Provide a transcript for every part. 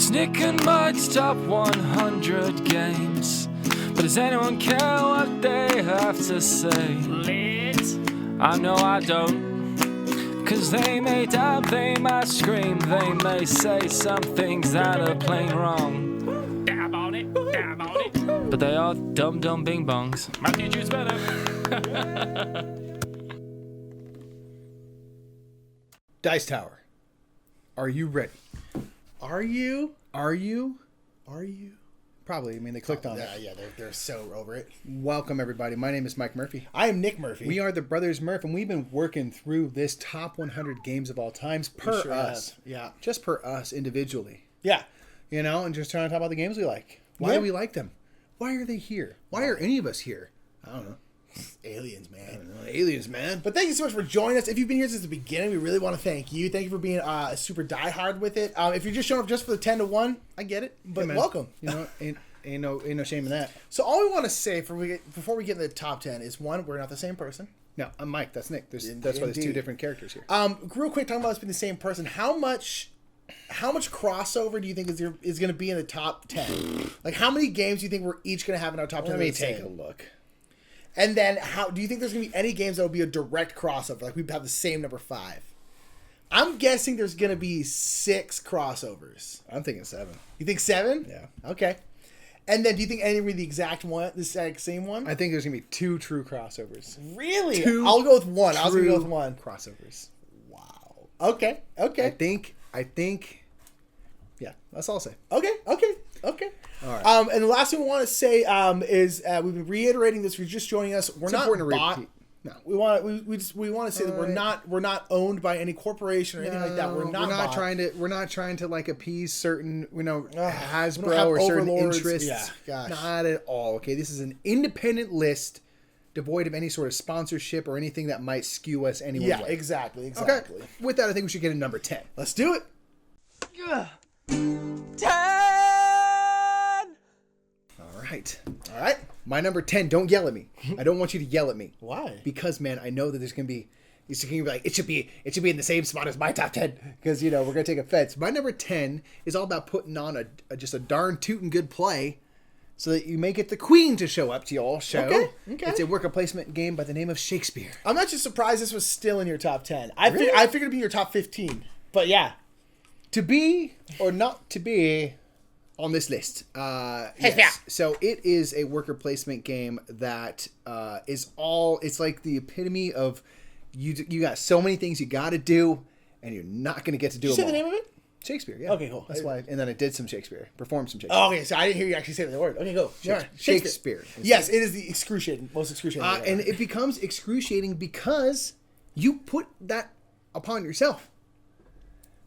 Nick and Mike's top 100 games. But does anyone care what they have to say? I know I don't. Cause they may dab, they might scream, they may say some things that are plain wrong. Dab on it, dab on it. But they are dumb bing bongs. My teacher's better. Dice Tower, are you ready? Are you? Probably. I mean, they clicked on it. Yeah, they're so over it. Welcome, everybody. My name is Mike Murphy. I am Nick Murphy. We are the Brothers Murph, and we've been working through this top 100 games of all times per sure us. have. Yeah. Just per us individually. Yeah. You know, and just trying to talk about the games we like. Why do we like them? Why are they here? Why are any of us here? I don't know. Aliens, man. Aliens, man. But thank you so much for joining us. If you've been here since the beginning, we really want to thank you. Thank you for being a super diehard with it. If you're just showing up just for the 10 to 1, I get it. But man. welcome. You know, ain't no shame in that. So all we want to say before we get into the top 10 is, one, we're not the same person. No, I'm Mike. That's Nick. That's why there's two different characters here. Real quick, talking about us being the same person, how much crossover do you think is going to be in the top 10? Like, how many games do you think we're each going to have in our top 10? Let me take a look. And then, how do you think there's going to be any games that will be a direct crossover? Like, we have the same number 5. I'm guessing there's going to be 6 crossovers. I'm thinking 7. You think 7? Yeah. Okay. And then, do you think any will be the exact same one? I think there's going to be 2 true crossovers. Really? 2 I'll go with 1. I was going to go with true 1. Crossovers. Wow. Okay. I think. Yeah, that's all I'll say. Okay. All right. And the last thing we want to say is we've been reiterating this. If you're just joining us, we're not bought. No. We want to say that we're not owned by any corporation or anything like that. We're not trying to like appease certain Hasbro we don't have or certain overlords. interests. Yeah, gosh. Not at all. Okay, this is an independent list, devoid of any sort of sponsorship or anything that might skew us anyway. Yeah, exactly. Okay. With that, I think we should get a number 10. Let's do it. 10! All right. My number 10. Don't yell at me. I don't want you to yell at me. Why? Because, man, I know that there's gonna be. You're gonna be like, it should be in the same spot as my top 10 because we're gonna take offense. My number 10 is all about putting on just a darn tootin' good play, so that you may get the queen to show up to y'all show. Okay. It's a worker placement game by the name of Shakespeare. I'm not just surprised this was still in your top 10. I Really? figured it'd be your top 15. But yeah. To be or not to be on this list. Yes. So it is a worker placement game that it's like the epitome of you got so many things you got to do and you're not going to get to do Did you them say all. the name of it? Shakespeare, yeah. Okay, cool. That's why. And then I did some Shakespeare. Performed some Shakespeare. Oh, okay, so I didn't hear you actually say the word. Okay, go. Shakespeare. Yes, it is the most excruciating. And it becomes excruciating because you put that upon yourself.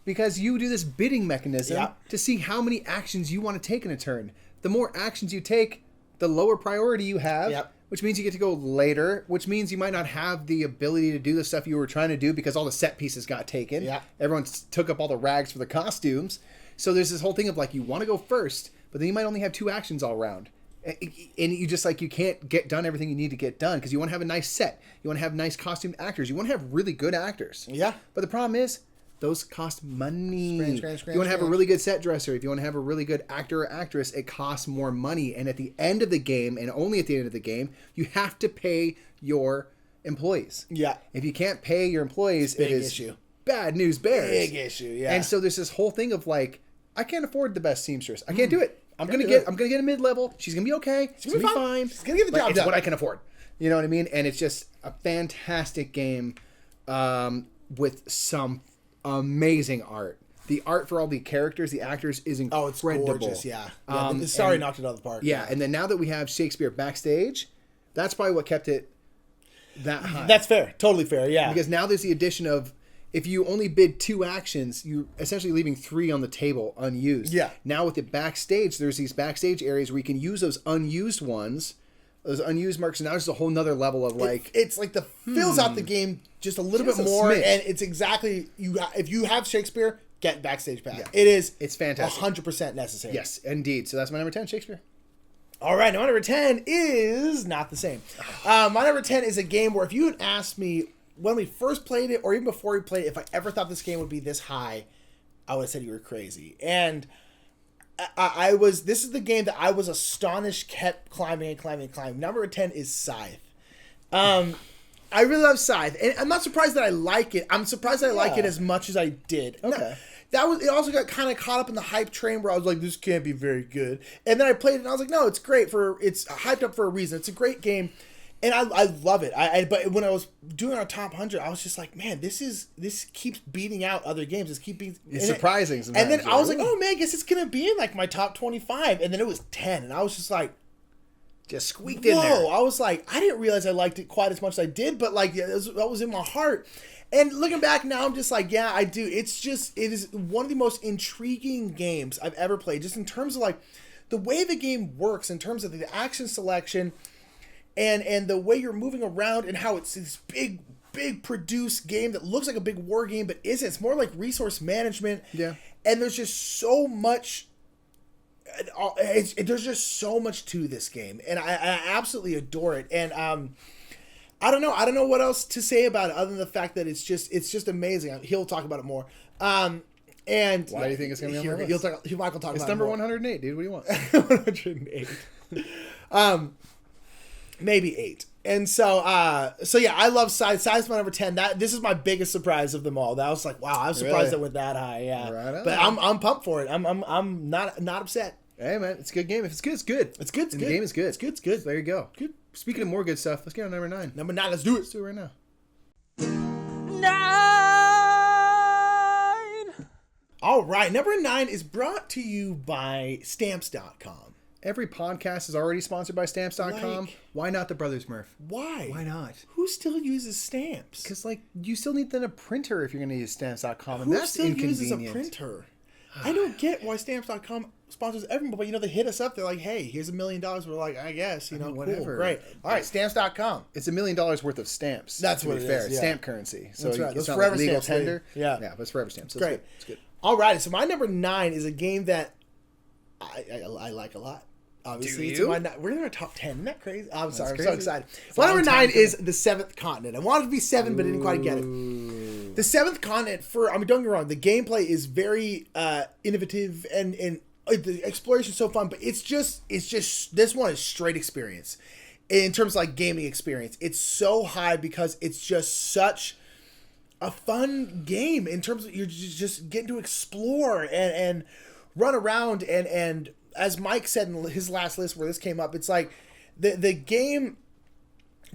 Because you do this bidding mechanism to see how many actions you want to take in a turn. The more actions you take, the lower priority you have, which means you get to go later, which means you might not have the ability to do the stuff you were trying to do because all the set pieces got taken. Yeah. Everyone took up all the rags for the costumes. So there's this whole thing of like, you want to go first, but then you might only have 2 actions all around. And you just you can't get done everything you need to get done because you want to have a nice set. You want to have nice costumed actors. You want to have really good actors. Yeah. But the problem is, those cost money. Scratch, you want to have a really good set dresser. If you want to have a really good actor or actress, it costs more money. And at the end of the game, and only at the end of the game, you have to pay your employees. Yeah. If you can't pay your employees, it is issue. Bad news bears. Big issue, yeah. And so there's this whole thing of like, I can't afford the best seamstress. I can't do it. I'm gonna get a mid-level. She's gonna be okay. She's gonna be fine. She's gonna get the job It's done. what I can afford. You know what I mean? And it's just a fantastic game with some amazing art. The art for all the characters, the actors is incredible. Oh, it's gorgeous, yeah. The story knocked it out of the park. Yeah, and then now that we have Shakespeare backstage, that's probably what kept it that high. That's fair. Totally fair, yeah. Because now there's the addition of, if you only bid 2 actions, you're essentially leaving 3 on the table unused. Yeah. Now with the backstage, there's these backstage areas where you can use those unused ones, those unused marks, and now there's a whole nother level of like... It's like the fills out the game just a little Just bit a more, smidge. and it's exactly... if you have Shakespeare, get backstage pass. Yeah. It's fantastic. 100% necessary. Yes, indeed. So that's my number 10, Shakespeare. All right, now my number 10 is not the same. My number 10 is a game where if you had asked me when we first played it, or even before we played it, if I ever thought this game would be this high, I would have said you were crazy. And This is the game that I was astonished kept climbing. Number 10 is Scythe. I really love Scythe, and I'm not surprised that I like it. I'm surprised that I like it as much as I did. Okay. It also got kind of caught up in the hype train where I was like, this can't be very good. And then I played it and I was like, no, it's great it's hyped up for a reason. It's a great game. And I love it. But when I was doing our top 100, I was just like, man, this keeps beating out other games. It's surprising sometimes. And then I was like, oh man, I guess it's gonna be in like my top 25. And then it was 10, and I was just like, just squeaked in there. I was like, I didn't realize I liked it quite as much as I did, but like that was in my heart. And looking back now, I'm just like, yeah, I do. It is one of the most intriguing games I've ever played, just in terms of like the way the game works, in terms of the action selection. And the way you're moving around and how it's this big produced game that looks like a big war game but isn't. It's more like resource management. Yeah. And there's just so much. There's just so much to this game, and I absolutely adore it. And I don't know what else to say about it other than the fact that it's just amazing. He'll talk about it more. And why do you think it's gonna be on my list? Michael talk about it. It's number 108, dude. What do you want? 108. Maybe 8. And so yeah, I love Scythe. Scythe's my number 10. This is my biggest surprise of them all. That was like, wow, I was surprised it went that high. Yeah, right on. But I'm pumped for it. I'm not upset. Hey man, it's a good game. If it's good, it's good. It's good. The game is good. It's good. It's good. So there you go. Good. Speaking of more good stuff, let's get on number 9. Number 9. Let's do it. Let's do it right now. 9. All right. Number 9 is brought to you by Stamps.com. Every podcast is already sponsored by Stamps.com. Why not the Brothers Murph? Why? Why not? Who still uses stamps? Because you still need then a printer if you're going to use Stamps.com, and Who that's still inconvenient. uses a printer? I don't get why Stamps.com sponsors everyone, but they hit us up. They're like, hey, here's $1 million. We're like, I guess, whatever. Cool, great. All right, Stamps.com. It's $1 million worth of stamps. That's what it fair. is. It's stamp currency. So that's right. It's Those not forever like legal stamps, tender. Yeah, but it's forever stamps. So great. It's good. All right, so my number 9 is a game that I like a lot. Obviously, Do you? We're in our top 10. Isn't that crazy? I'm sorry. I'm crazy. so excited. My number 9 is the Seventh Continent. I wanted to be 7, but didn't quite get it. The Seventh Continent, don't get me wrong, the gameplay is very innovative and the exploration's so fun, but it's just this one is straight experience. In terms of like gaming experience, it's so high because it's just such a fun game in terms of you're just getting to explore and run around and as Mike said in his last list where this came up, it's like the game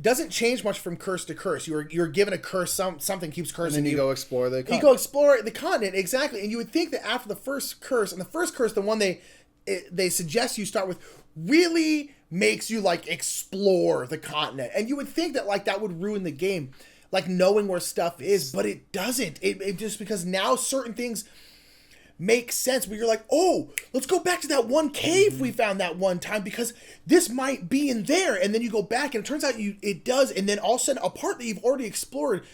doesn't change much from curse to curse. You're given a curse, something keeps cursing And then you go explore the continent. You go explore the continent, exactly. And you would think that after the first curse, the one they suggest you start with, really makes you like explore the continent. And you would think that like that would ruin the game, like knowing where stuff is, but it doesn't. It just because now certain things make sense where you're like, oh, let's go back to that one cave we found that one time because this might be in there. And then you go back and it turns out it does. And then all of a sudden a part that you've already explored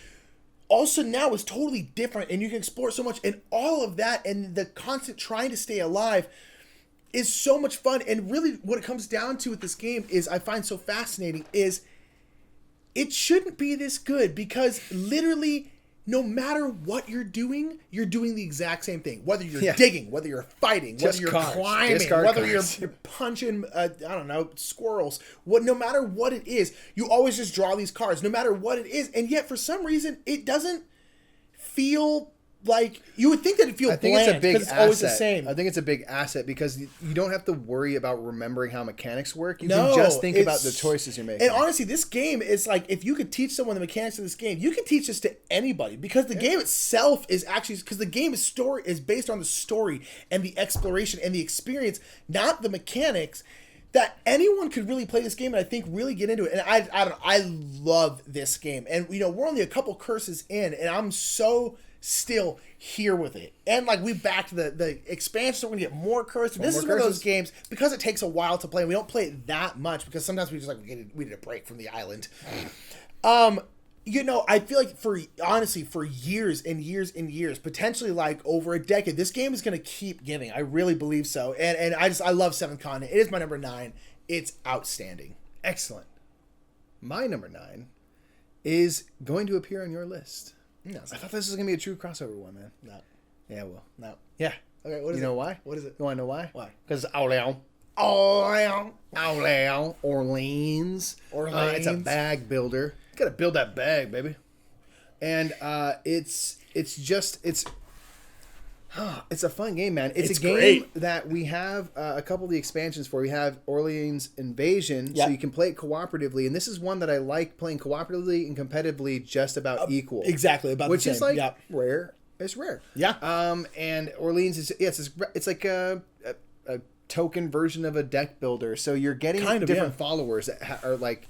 also now is totally different and you can explore so much. And all of that and the constant trying to stay alive is so much fun. And really what it comes down to with this game is I find so fascinating is it shouldn't be this good because literally no matter what you're doing the exact same thing. Whether you're digging, whether you're fighting, whether you're climbing, whether you're punching, squirrels. No matter what it is, you always just draw these cards, no matter what it is. And yet, for some reason, it doesn't feel like you would think that it feels bland because it's always the same. I think it's a big asset because you don't have to worry about remembering how mechanics work. You can just think about the choices you're making. And honestly, this game is like if you could teach someone the mechanics of this game, you can teach this to anybody because the game itself is actually because the game is based on the story and the exploration and the experience, not the mechanics. That anyone could really play this game and I think really get into it. And I don't know, I love this game. And we're only a couple curses in, and I'm so still here with it. And like we backed the expansion, so we're gonna get more curses. This is one of those games because it takes a while to play. And we don't play it that much because sometimes we just we need a break from the island. I feel like for years and years and years, potentially like over a decade, this game is gonna keep giving. I really believe so. And I love Seventh Continent. It is my number 9. It's outstanding. Excellent. My number 9 is going to appear on your list. No, I thought this was going to be a true crossover one, man. No. Yeah, well. No. Yeah. Okay, what is it? You know why? What is it? You want to know why? Why? Because Orleans. Orleans. It's a bag builder. You gotta build that bag, baby. And it's a fun game, man. It's a game great. that we have a couple of the expansions for. We have Orleans Invasion, so you can play it cooperatively. And this is one that I like playing cooperatively and competitively just about equal. Exactly, about which the same. is like rare. It's rare. Yeah. And Orleans is it's like a token version of a deck builder. So you're getting different followers that are like,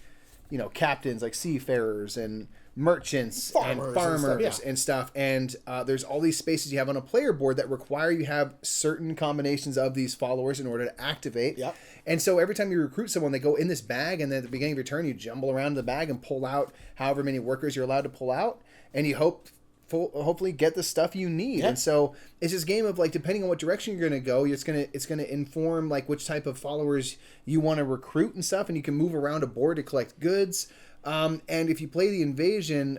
captains, like seafarers and merchants and farmers and stuff. And there's all these spaces you have on a player board that require you have certain combinations of these followers in order to activate. Yep. And so every time you recruit someone, they go in this bag, and then at the beginning of your turn, you jumble around the bag and pull out however many workers you're allowed to pull out, and you hopefully get the stuff you need. And so it's this game of like, depending on what direction you're going to go, it's going to inform like which type of followers you want to recruit and stuff, and you can move around a board to collect goods. And if you play the Invasion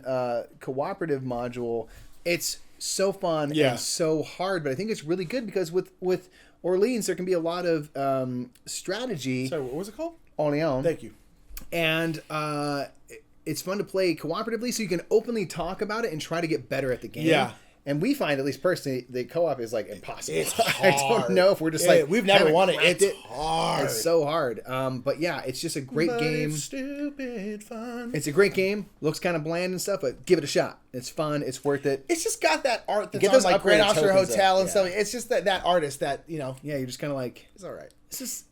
cooperative module, it's so fun and so hard, but I think it's really good because with Orleans there can be a lot of strategy. Sorry, what was it called? Orleans. Thank you. And it's fun to play cooperatively, so you can openly talk about it and try to get better at the game. Yeah. And we find, at least personally, the co-op is like impossible. It's hard. I don't know if we're just we've never won it. It's hard. It's so hard. But yeah, it's just a great game. It's stupid fun. It's a great game. Looks kind of bland and stuff, but give it a shot. It's fun. It's worth it. It's just got that art that's Get on those like Grand upgraded Austria tokens Hotel up. and stuff. It's just that artist that, Yeah, you're just kind of like, it's all right. this is,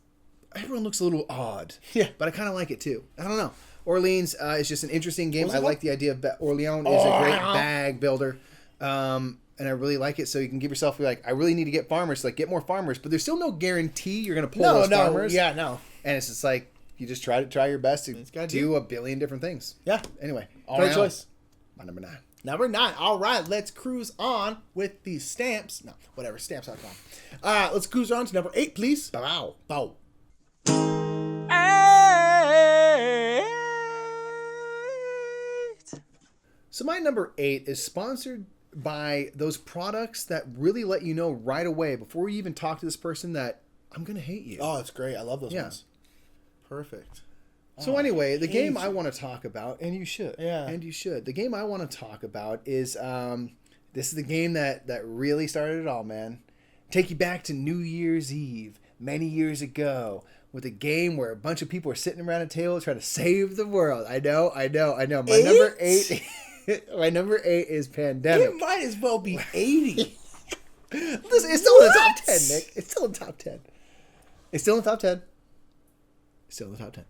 everyone looks a little odd. Yeah. But I kind of like it too. I don't know. Orleans is just an interesting game. What's it I like called? the idea of Orleans is a great bag builder. And I really like it, so you can give yourself like, I really need to get farmers, like get more farmers, but there's still no guarantee you're gonna pull those farmers. No. And it's just like you just try your best to do a billion different things. Yeah. Anyway, Great choice. My number 9. Number 9. All right, let's cruise on with these stamps. No, whatever. Stamps.com. All right, let's cruise on to number 8, please. Bow. Bow. So my number 8 is sponsored by those products that really let you know right away before you even talk to this person that I'm gonna hate you. Oh, that's great. I love those ones. Perfect. So anyway, the game I want to talk about, and you should, Yeah. and you should. The game I want to talk about is this is the game that really started it all, man. Take you back to New Year's Eve many years ago with a game where a bunch of people are sitting around a table trying to save the world. I know. My number 8. My number 8 is Pandemic. It might as well be 80. Listen, it's still in the top 10, Nick. It's still in the top 10. It's still in the top 10. Still in the top 10.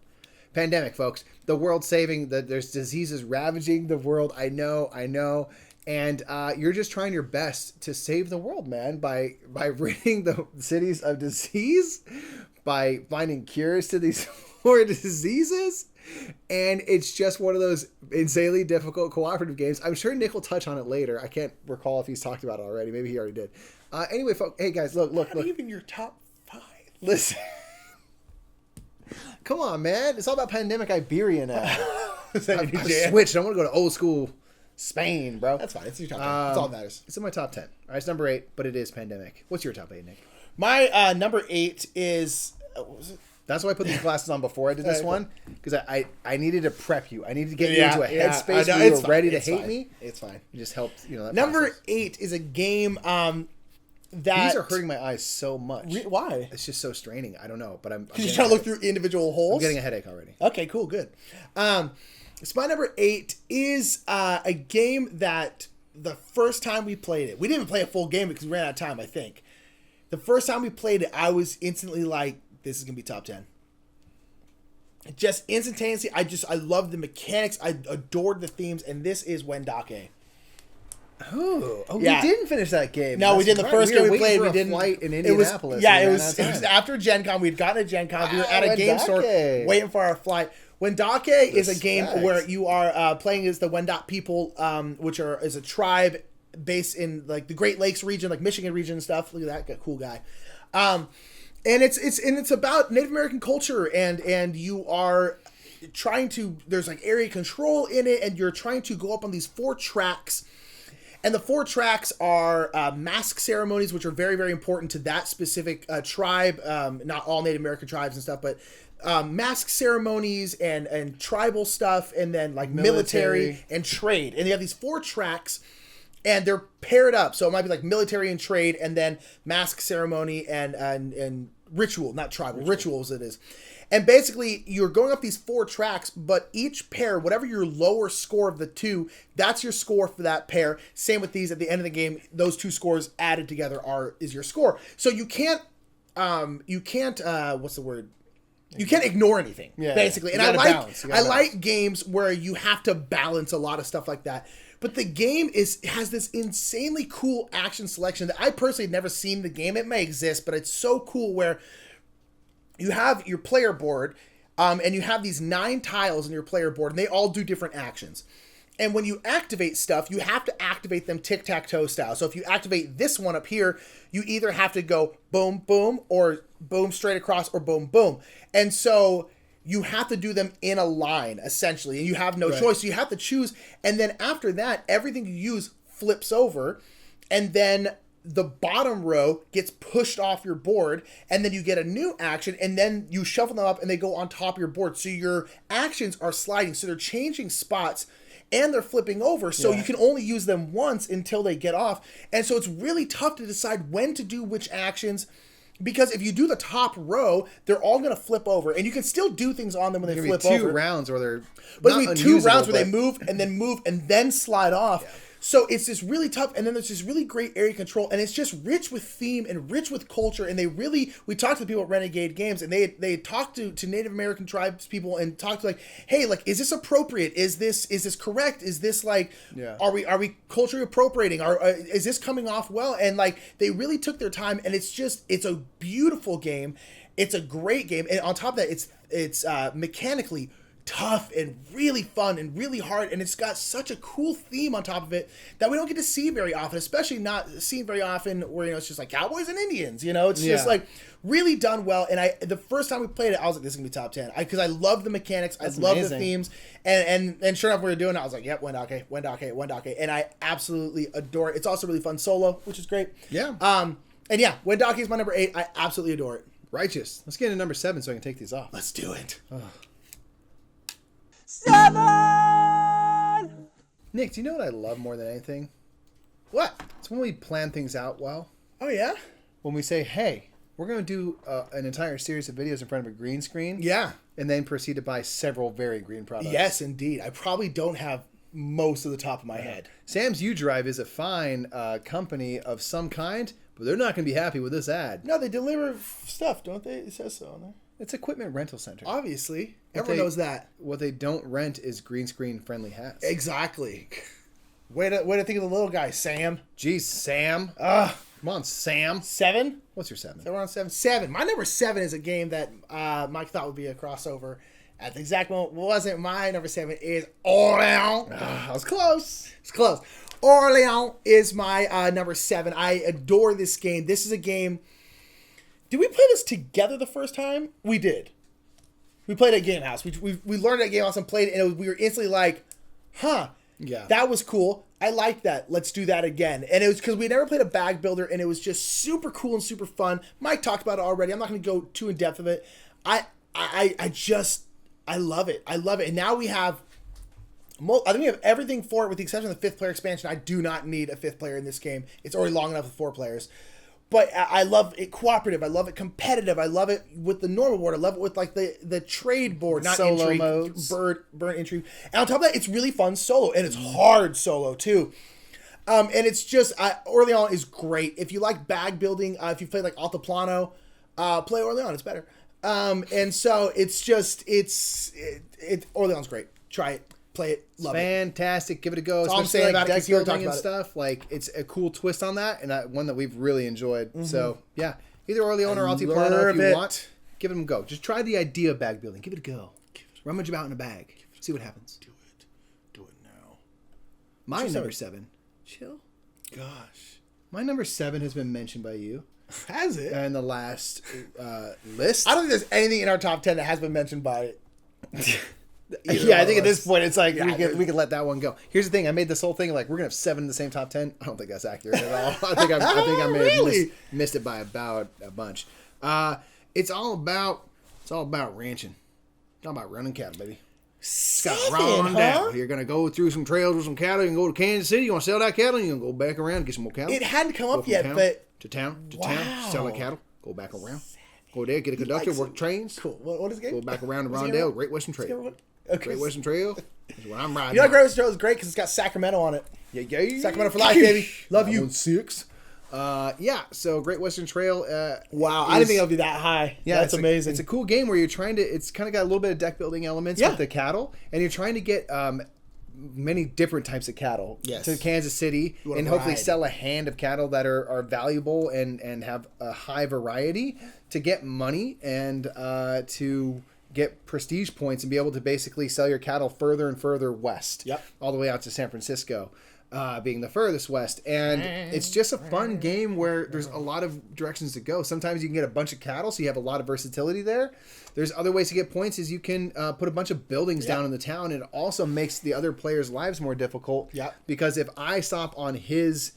Pandemic, folks. The world saving. There's diseases ravaging the world. I know. And you're just trying your best to save the world, man, by ridding the cities of disease, by finding cures to these 4 diseases. And it's just one of those insanely difficult cooperative games. I'm sure Nick will touch on it later. I can't recall if he's talked about it already. Maybe he already did. Anyway, folks, hey guys, look. Not even your top 5. Listen. Come on, man. It's all about Pandemic Iberia now. I've switched. I want to go to old school Spain, bro. That's fine. It's your top 10. That's all that matters. It's in my top 10. All right, it's number 8, but it is Pandemic. What's your top 8, Nick? My number 8 is... what was it? That's why I put these glasses on before I did this one, because I needed to prep you. I needed to get you into a headspace where you were ready to hate me. It's fine. It just helped, that Number process. 8 is a game that... These are hurting my eyes so much. Why? It's just so straining. I don't know, but I'm Because you're trying to look through individual holes? I'm getting a headache already. Okay, cool, good. So my number 8 is a game that the first time we played it, we didn't even play a full game because we ran out of time, I think. The first time we played it, I was instantly like, this is going to be top 10. Just instantaneously, I love the mechanics. I adored the themes, and this is Wendake. Oh, yeah. We didn't finish that game. No, we did the first game we played. We didn't. Flight in Indianapolis. It was after Gen Con. We'd gotten a Gen Con. We were at a game store waiting for our flight. Wendake is a game where you are playing as the Wendat people, which is a tribe based in like the Great Lakes region, like Michigan region and stuff. Look at that cool guy. And it's about Native American culture, and you are trying to, there's like area control in it, and you're trying to go up on these 4 tracks, And the 4 tracks are mask ceremonies, which are very, very important to that specific tribe. Not all Native American tribes and stuff, but mask ceremonies and tribal stuff, and then like military and trade. And you have these 4 tracks, and they're paired up. So it might be like military and trade, and then mask ceremony and ritual, not tribal, rituals it is. And basically, you're going up these 4 tracks, but each pair, whatever your lower score of the 2, that's your score for that pair. Same with these. At the end of the game, those 2 scores added together is your score. So you can't what's the word? You can't ignore anything, basically. And I like games where you have to balance a lot of stuff like that. But the game has this insanely cool action selection that I personally have never seen the game. It may exist, but it's so cool where you have your player board, and you have these 9 tiles in your player board, and they all do different actions. And when you activate stuff, you have to activate them tic-tac-toe style. So if you activate this one up here, you either have to go boom, boom, or boom straight across, or boom, boom. And so you have to do them in a line, essentially, and you have no choice. So you have to choose, and then after that, everything you use flips over, and then the bottom row gets pushed off your board, and then you get a new action, and then you shuffle them up, and they go on top of your board. So your actions are sliding, so they're changing spots, and they're flipping over, so you can only use them once until they get off. And so it's really tough to decide when to do which actions, because if you do the top row, they're all going to flip over, and you can still do things on them when they flip over. 2 rounds where they're but it'll be 2 rounds where they move and then slide off. Yeah. So it's just really tough, and then there's this really great area control, and it's just rich with theme and rich with culture, and we talked to the people at Renegade Games, and they talked to Native American tribes people and talked to, like, hey, like, is this appropriate? Is this correct? Is this like, are we culturally appropriating? Is this coming off well? And like, they really took their time, and it's a beautiful game. It's a great game, and on top of that, it's mechanically tough and really fun and really hard, and it's got such a cool theme on top of it that we don't get to see very often, especially not seen very often where, it's just like cowboys and Indians, it's just like really done well. And the first time we played it, I was like, this is gonna be top 10, because I love the mechanics. I love the themes, and sure enough, we were doing it, I was like, yep, Wendake, and I absolutely adore it. It's also really fun solo, which is great. And Wendake is my number 8. I absolutely adore it. Righteous. Let's get into number 7 so I can take these off. Let's do it. 7! Nick, do you know what I love more than anything? What? It's when we plan things out well. Oh, yeah? When we say, hey, we're going to do an entire series of videos in front of a green screen. Yeah. And then proceed to buy several very green products. Yes, indeed. I probably don't have most of the top of my head. Sam's U-Drive is a fine company of some kind, but they're not going to be happy with this ad. No, they deliver stuff, don't they? It says so on there. It's Equipment Rental Center. Obviously. Everyone knows that. What they don't rent is green screen friendly hats. Exactly. Way to think of the little guy, Sam. Jeez, Sam. Come on, Sam. 7? What's your 7? So we're on 7. 7. My number 7 is a game that Mike thought would be a crossover. At the exact moment, wasn't. My number 7 is Orleans. I was close. It's close. Orleans is my number 7. I adore this game. This is a game. Did we play this together the first time? We did. We played at Game House. We learned at Game House and played it, and we were instantly like, huh. Yeah. That was cool. I like that. Let's do that again. And it was because we never played a bag builder, and it was just super cool and super fun. Mike talked about it already. I'm not going to go too in depth of it. I love it. I love it. And now we have, I think we have everything for it with the exception of the 5th player expansion. I do not need a 5th player in this game. It's already long enough with 4 players. But I love it cooperative. I love it competitive. I love it with the normal board. I love it with like the trade board, not solo intrigue, modes. burn intrigue. And on top of that, it's really fun solo, and it's hard solo too. And it's just Orleans is great. If you like bag building, if you play like Altiplano, play Orleans. It's better. And so it's just Orleans great. Try it. Play it. Love fantastic. Give it a go. That's all I'm saying like about it, deck 'cause you already building talked and about stuff. Like, it's a cool twist on that, and one that we've really enjoyed. So, yeah. Either Orleans or Altiplano if you want. Give them a go. Just try the idea of bag building. Give it a go. Rummage about in a bag. See what happens. Do it. Do it now. My number 7. Chill. Gosh. My number 7 has been mentioned by you. Has it? In the last list. I don't think there's anything in our top 10 that has been mentioned by Yeah, I think at this point it's like Yeah, we can let that one go. Here's the thing: I made this whole thing like we're gonna have 7 in the same top 10. I don't think that's accurate at all. I think I may have Really? missed it by about a bunch. It's all about ranching. It's all about running cattle, baby. Seven, Got run huh? down. You're gonna go through some trails with some cattle. You can go to Kansas City. You want to sell that cattle? You can go back around and get some more cattle. It hadn't come Go up from yet, town but to town, Wow. sell that cattle. Go back around. Go there, get a conductor, likes work it. trains. Cool. What is the game? Go back around to What's the game Rondell, about? Great Western What's the game Trail. about? Okay. Great Western Trail is what I'm riding. You know, on. Great Western Trail is great because it's got Sacramento on it. Yeah. Sacramento for life, baby. Love you. 6. So Great Western Trail. Wow, I didn't think it would be that high. Yeah, That's amazing. It's a cool game where you're trying to. It's kind of got a little bit of deck building elements Yeah. with the cattle, and you're trying to get many different types of cattle Yes. to Kansas City, wanna and hopefully ride. sell a hand of cattle that are valuable and have a high variety to get money and to get prestige points and be able to basically sell your cattle further and further west. Yep. All the way out to San Francisco. Being the furthest west, and it's just a fun game where there's a lot of directions to go. Sometimes you can get a bunch of cattle, so you have a lot of versatility there. There's other ways to get points is you can put a bunch of buildings down in the town, and it also makes the other players' lives more difficult. Yep. Because if I stop on his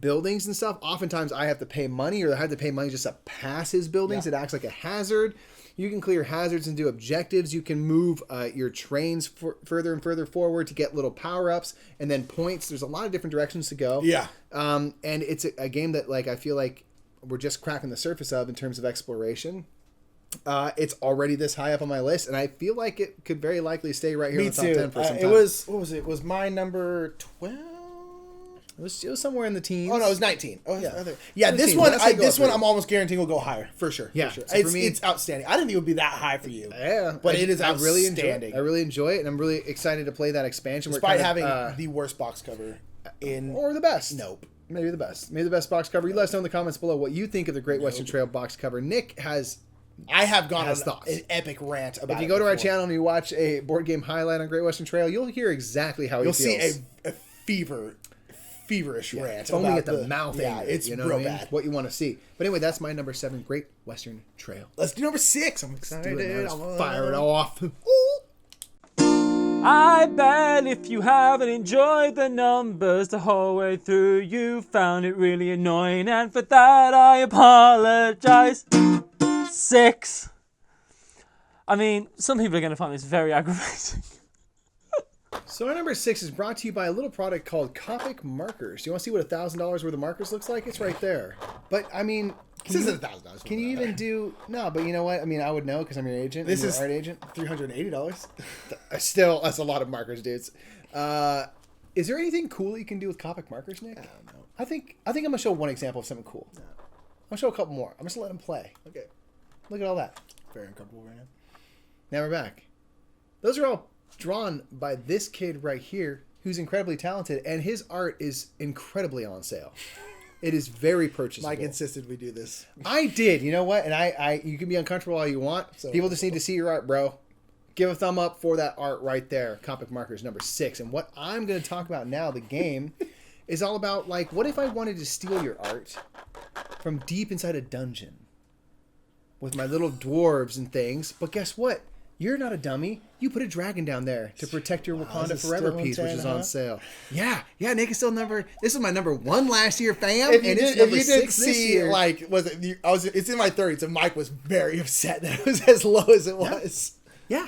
buildings and stuff, oftentimes I have to pay money, or I have to pay money just to pass his buildings. Yeah. It acts like a hazard. You can clear hazards and do objectives. You can move your trains further and further forward to get little power-ups and then points. There's a lot of different directions to go. Yeah. And it's a game that like I feel like we're just cracking the surface of in terms of exploration. It's already this high up on my list, and I feel like it could very likely stay right here in Me the top too. 10 for some time. It was, what was it? It was my number 12? It was somewhere in the teens. Oh no, it was 19. Oh Yeah. yeah. This 19. one, Let's say go up I'm there. almost guaranteeing will go higher for sure. Yeah. for sure. So for me- It's outstanding. I didn't think it would be that high for you. Yeah, but I it is really outstanding. I really enjoy it, and I'm really excited to play that expansion. Despite We're having kind of, the worst box cover in. or the best. Nope. Maybe the best. Maybe the best box cover. You let us know in the comments below what you think of the Great Western Trail box cover. Nick has. I have gone Has on thoughts. an epic rant about it. If you go to our before. channel and you watch a board game highlight on Great Western Trail, you'll hear exactly how You'll he feels. see a feverish rant. foaming about at the mouth. Yeah, anger, it's you know real what I mean? bad. What you want to see. But anyway, that's my number 7, Great Western Trail. Let's do number 6. I'm excited. Do it now. I'm, Let's fire it off. I bet if you haven't enjoyed the numbers the whole way through, you found it really annoying, and for that I apologize. 6. I mean, some people are going to find this very aggravating. So our number 6 is brought to you by a little product called Copic Markers. Do you want to see what $1,000 worth of markers looks like? It's right there. But I mean, This isn't $1,000. can you even do no? But you know what? I mean, I would know because I'm your agent. This I'm is your art agent. $380. Still, that's a lot of markers, dudes. Is there anything cool you can do with Copic Markers, Nick? I don't know. I think I'm gonna show one example of something cool. I'm gonna show a couple more. I'm just gonna let him play. Okay. Look at all that. Very uncomfortable right now. Now we're back. Those are all drawn by this kid right here, who's incredibly talented, and his art is incredibly on sale. It is very purchasable. Mike insisted we do this. I did. You know what? And I you can be uncomfortable all you want. So People just need to see your art, bro. Give a thumb up for that art right there. Copic Markers number 6. And what I'm going to talk about now, the game, is all about, like, what if I wanted to steal your art from deep inside a dungeon with my little dwarves and things? But guess what? You're not a dummy. You put a dragon down there to protect your Wakanda is it Forever still on piece, which 10, is huh? on sale. Yeah, Nick is still this is my number 1 last year, fam. If you, and did, it's if number you didn't 6 this see, year. like, it's in my 30s, and Mike was very upset that it was as low as it was. Yeah.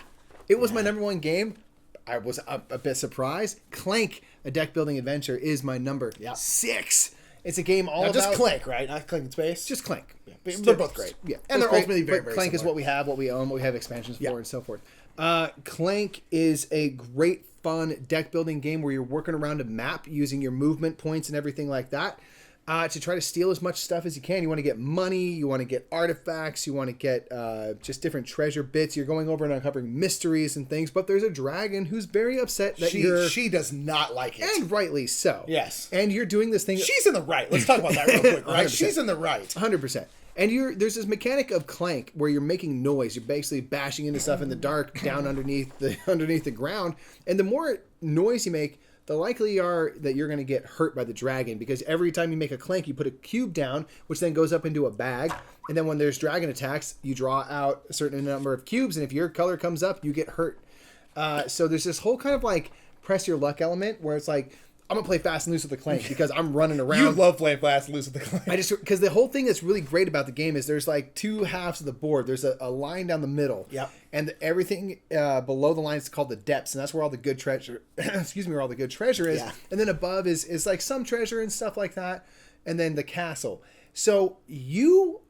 It was my number 1 game. I was a bit surprised. Clank, a deck building adventure, is my number 6. It's a game all Now, about just Clank, right? Not Clank in Space. Just Clank. But they're both great. Yeah, And both they're ultimately very, but very Clank is similar. what we have, what we own, what we have expansions for, Yeah. and so forth. Clank is a great, fun deck building game where you're working around a map using your movement points and everything like that. To try to steal as much stuff as you can. You want to get money, you want to get artifacts, you want to get just different treasure bits. You're going over and uncovering mysteries and things, but there's a dragon who's very upset that She does not like it. and rightly so. Yes. And you're doing this thing. She's in the right. Let's talk about that real quick, right? 100%. She's in the right. 100%. And there's this mechanic of Clank where you're making noise. You're basically bashing into stuff in the dark down underneath the ground. And the more noise you make, the likely you are that you're going to get hurt by the dragon, because every time you make a clank, you put a cube down, which then goes up into a bag. And then when there's dragon attacks, you draw out a certain number of cubes. And if your color comes up, you get hurt. So there's this whole kind of like press your luck element where it's like, I'm going to play fast and loose with the Clank because I'm running around. You love playing fast and loose with the Clank. Because the whole thing that's really great about the game is there's like two halves of the board. There's a line down the middle. Yep. And everything below the line is called the depths, and that's where all the good treasure, where all the good treasure is. Yeah. And then above is like some treasure and stuff like that, and then the castle. So you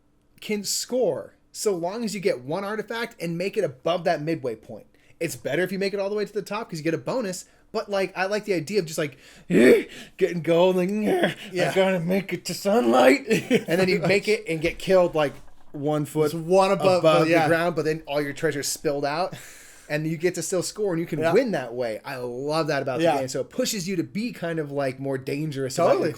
can score so long as you get one artifact and make it above that midway point. It's better if you make it all the way to the top because you get a bonus. But like, I like the idea of just like getting gold, like I gotta make it to sunlight, and then you make it and get killed like 1 foot above the ground, but then all your treasure's spilled out, and you get to still score, and you can win that way. I love that about the game. So it pushes you to be kind of like more dangerous. Totally.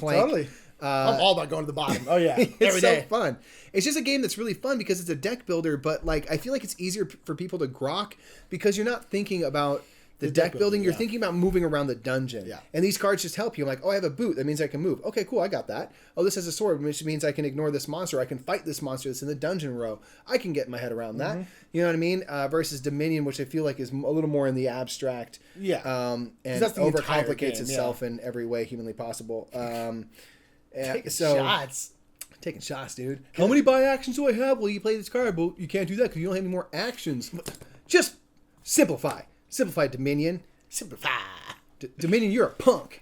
I'm all about going to the bottom. Oh yeah, it's every day. So fun. It's just a game that's really fun because it's a deck builder, but like I feel like it's easier for people to grok because you're not thinking about the deck building, you're thinking about moving around the dungeon. Yeah. And these cards just help you. I'm like, oh, I have a boot. That means I can move. Okay, cool. I got that. Oh, this has a sword, which means I can ignore this monster. I can fight this monster that's in the dungeon row. I can get my head around that. You know what I mean? Versus Dominion, which I feel like is a little more in the abstract. Yeah. And that's the overcomplicates game, itself in every way humanly possible. Taking shots. Taking shots, dude. How many buy actions do I have? Well, you play this card, but you can't do that because you don't have any more actions. Just simplify. Simplify Dominion. Simplify. Dominion, you're a punk.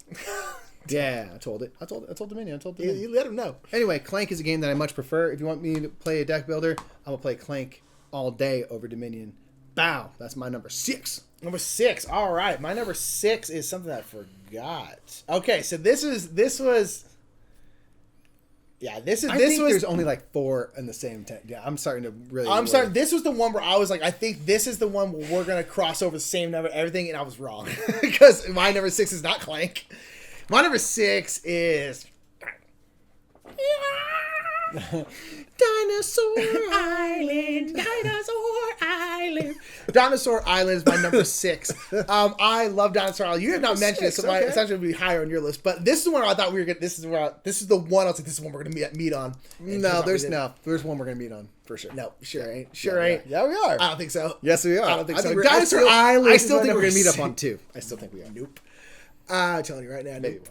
Yeah, I told it. I told Dominion. I told Dominion. You let him know. Anyway, Clank is a game that I much prefer. If you want me to play a deck builder, I'm going to play Clank all day over Dominion. Bow. That's my number 6. Number 6. All right. My number 6 is something I forgot. Okay, so this was... Yeah, this I think there's only like 4 in the same time. Yeah, I'm starting to really... This was the one where I was like, I think this is the one where we're going to cross over the same number, everything, and I was wrong. Because my number 6 is not Clank. My number 6 is... Dinosaur Island. Dinosaur Island is my number 6. I love Dinosaur Island. You have not mentioned it, so it's actually going to be higher on your list. But this is the one I thought we were going to... This is the one I was like, this is the one we're going to meet on. No, there's one we're going to meet on, for sure. No, sure ain't. Yeah, we are. I don't think so. Yes, we are. I don't think so. Dinosaur Island. I still think we're going to meet up on 2. I still think we are. Nope. I'm telling you right now. Nope.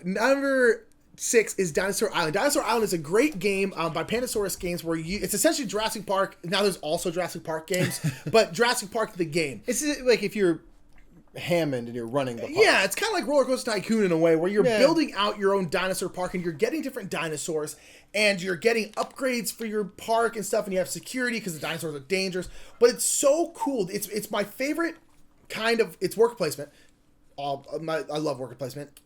Number 6 is Dinosaur Island. Dinosaur Island is a great game by Pandasaurus Games where it's essentially Jurassic Park. Now there's also Jurassic Park games, but Jurassic Park the game. It's like if you're Hammond and you're running the park. Yeah, it's kind of like Roller Coaster Tycoon in a way where you're building out your own dinosaur park and you're getting different dinosaurs and you're getting upgrades for your park and stuff and you have security because the dinosaurs are dangerous. But it's so cool. It's my favorite kind of... It's worker placement. I love worker placement.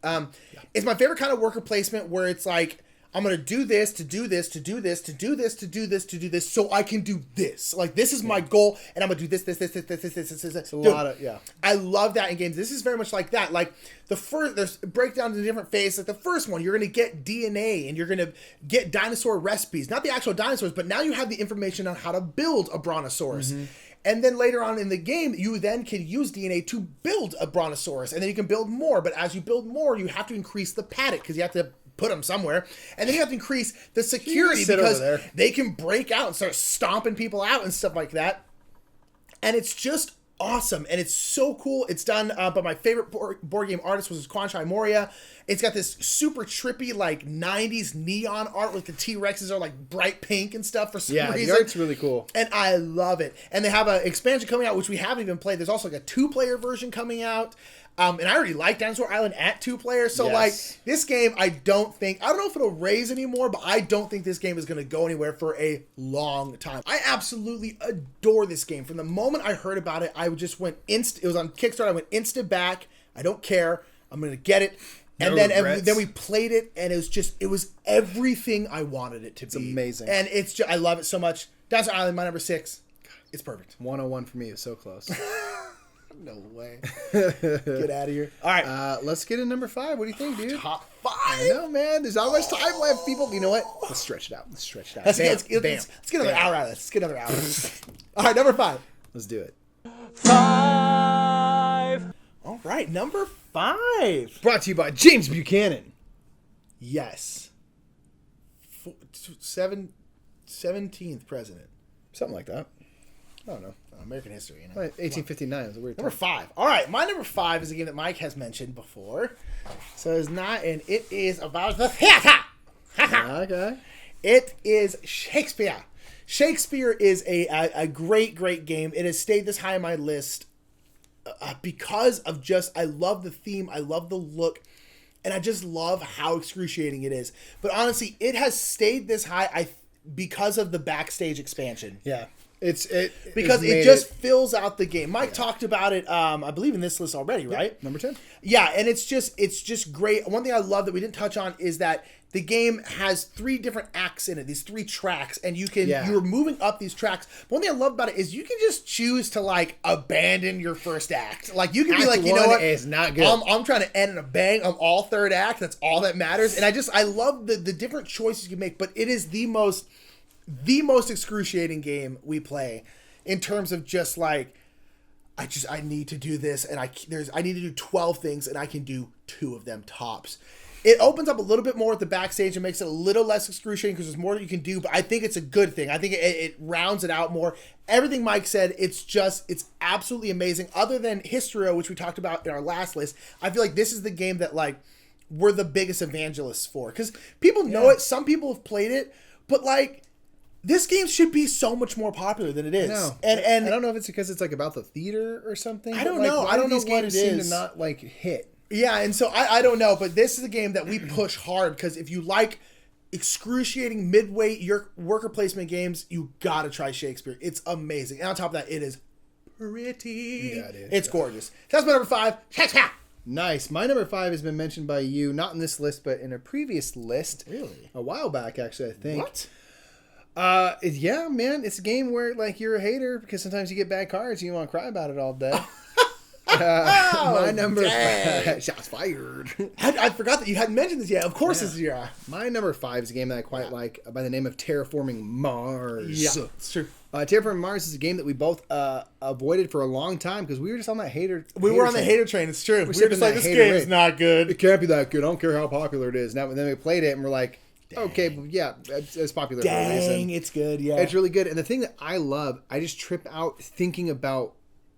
It's my favorite kind of worker placement where it's like, I'm going to do this, to do this, to do this, to do this, to do this, to do this, so I can do this. Like, this is my goal, and I'm going to do this. It's a lot of, I love that in games. This is very much like that. Like, there's breakdowns in different phases. Like, the first one, you're going to get DNA, and you're going to get dinosaur recipes. Not the actual dinosaurs, but now you have the information on how to build a brontosaurus. Mm-hmm. And then later on in the game, you then can use DNA to build a brontosaurus. And then you can build more. But as you build more, you have to increase the paddock because you have to put them somewhere. And then you have to increase the security because they can break out and start stomping people out and stuff like that. And it's just awesome. And it's so cool. It's done by my favorite board game artist, was Kwanchai Moria. It's got this super trippy, like, 90s neon art with the T-Rexes are, like, bright pink and stuff for some reason. Yeah, the art's really cool. And I love it. And they have an expansion coming out, which we haven't even played. There's also, like, a 2-player version coming out. And I already like Dinosaur Island at 2 players. So, like, this game, I don't know if it'll raise anymore, but I don't think this game is going to go anywhere for a long time. I absolutely adore this game. From the moment I heard about it, I just went it was on Kickstarter. I went instant back. I don't care. I'm going to get it. And then we played it, and it was everything I wanted it to be. It's amazing. And I love it so much. Dinosaur Island, my number 6. It's perfect. 101 for me is so close. No way. Get out of here. All right. Let's get in number 5. What do you think, dude? Top 5? I know, man. There's not much time left, people. You know what? Let's stretch it out. Let's get another hour out of this. Let's get another hour. All right, number 5. Let's do it. 5. All right, number 5. Brought to you by James Buchanan. Yes. 17th president. Something like that. I don't know. American history, you know. 1859 is a weird Number time. 5. All right, my number 5 is a game that Mike has mentioned before. So it's not, and it is about the theater. Okay. It is Shakespeare. Shakespeare is a great, great game. It has stayed this high on my list because of just, I love the theme, I love the look, and I just love how excruciating it is. But honestly, it has stayed this high because of the backstage expansion. Yeah. Because it just fills out the game. Mike talked about it, I believe, in this list already, right? Yep, number 10. Yeah, and it's just great. One thing I love that we didn't touch on is that the game has 3 different acts in it, these 3 tracks, and you're moving up these tracks. But one thing I love about it is you can just choose to like abandon your first act. Like you can be like, you know what, is not good. I'm trying to end in a bang. I'm all third act. That's all that matters. And I love the different choices you make. But it is the most excruciating game we play in terms of just like, I need to do this, and I need to do 12 things, and I can do 2 of them tops. It opens up a little bit more at the backstage and makes it a little less excruciating because there's more that you can do, but I think it's a good thing. I think it rounds it out more. Everything Mike said, it's absolutely amazing. Other than Histrio, which we talked about in our last list, I feel like this is the game that like we're the biggest evangelists for, because people know it. Some people have played it, but like, this game should be so much more popular than it is. No. And I don't know if it's because it's like about the theater or something. I don't know. I don't know what it seem is. to not like hit. Yeah, and so I don't know, but this is a game that we push hard because if you like excruciating midweight your worker placement games, you gotta try Shakespeare. It's amazing. And on top of that, it is pretty. Yeah, it is. It's gorgeous. That's my number 5. Shakespeare. Nice. My number 5 has been mentioned by you, not in this list, but in a previous list. Really? A while back, actually, I think. What? Yeah, man. It's a game where like you're a hater because sometimes you get bad cards and you want to cry about it all day. My number 5. Shots fired. I forgot that you hadn't mentioned this yet. Of course, this is your. My number 5 is a game that I quite like by the name of Terraforming Mars. Yeah, it's true. Terraforming Mars is a game that we both avoided for a long time because we were just on that hater. We were on the hater train. It's true. We were just like, this game is not good. It can't be that good. I don't care how popular it is. Now, then we played it and we're like, okay, well, yeah, it's popular for a reason. It's good, yeah. It's really good. And the thing that I love, I just trip out thinking about,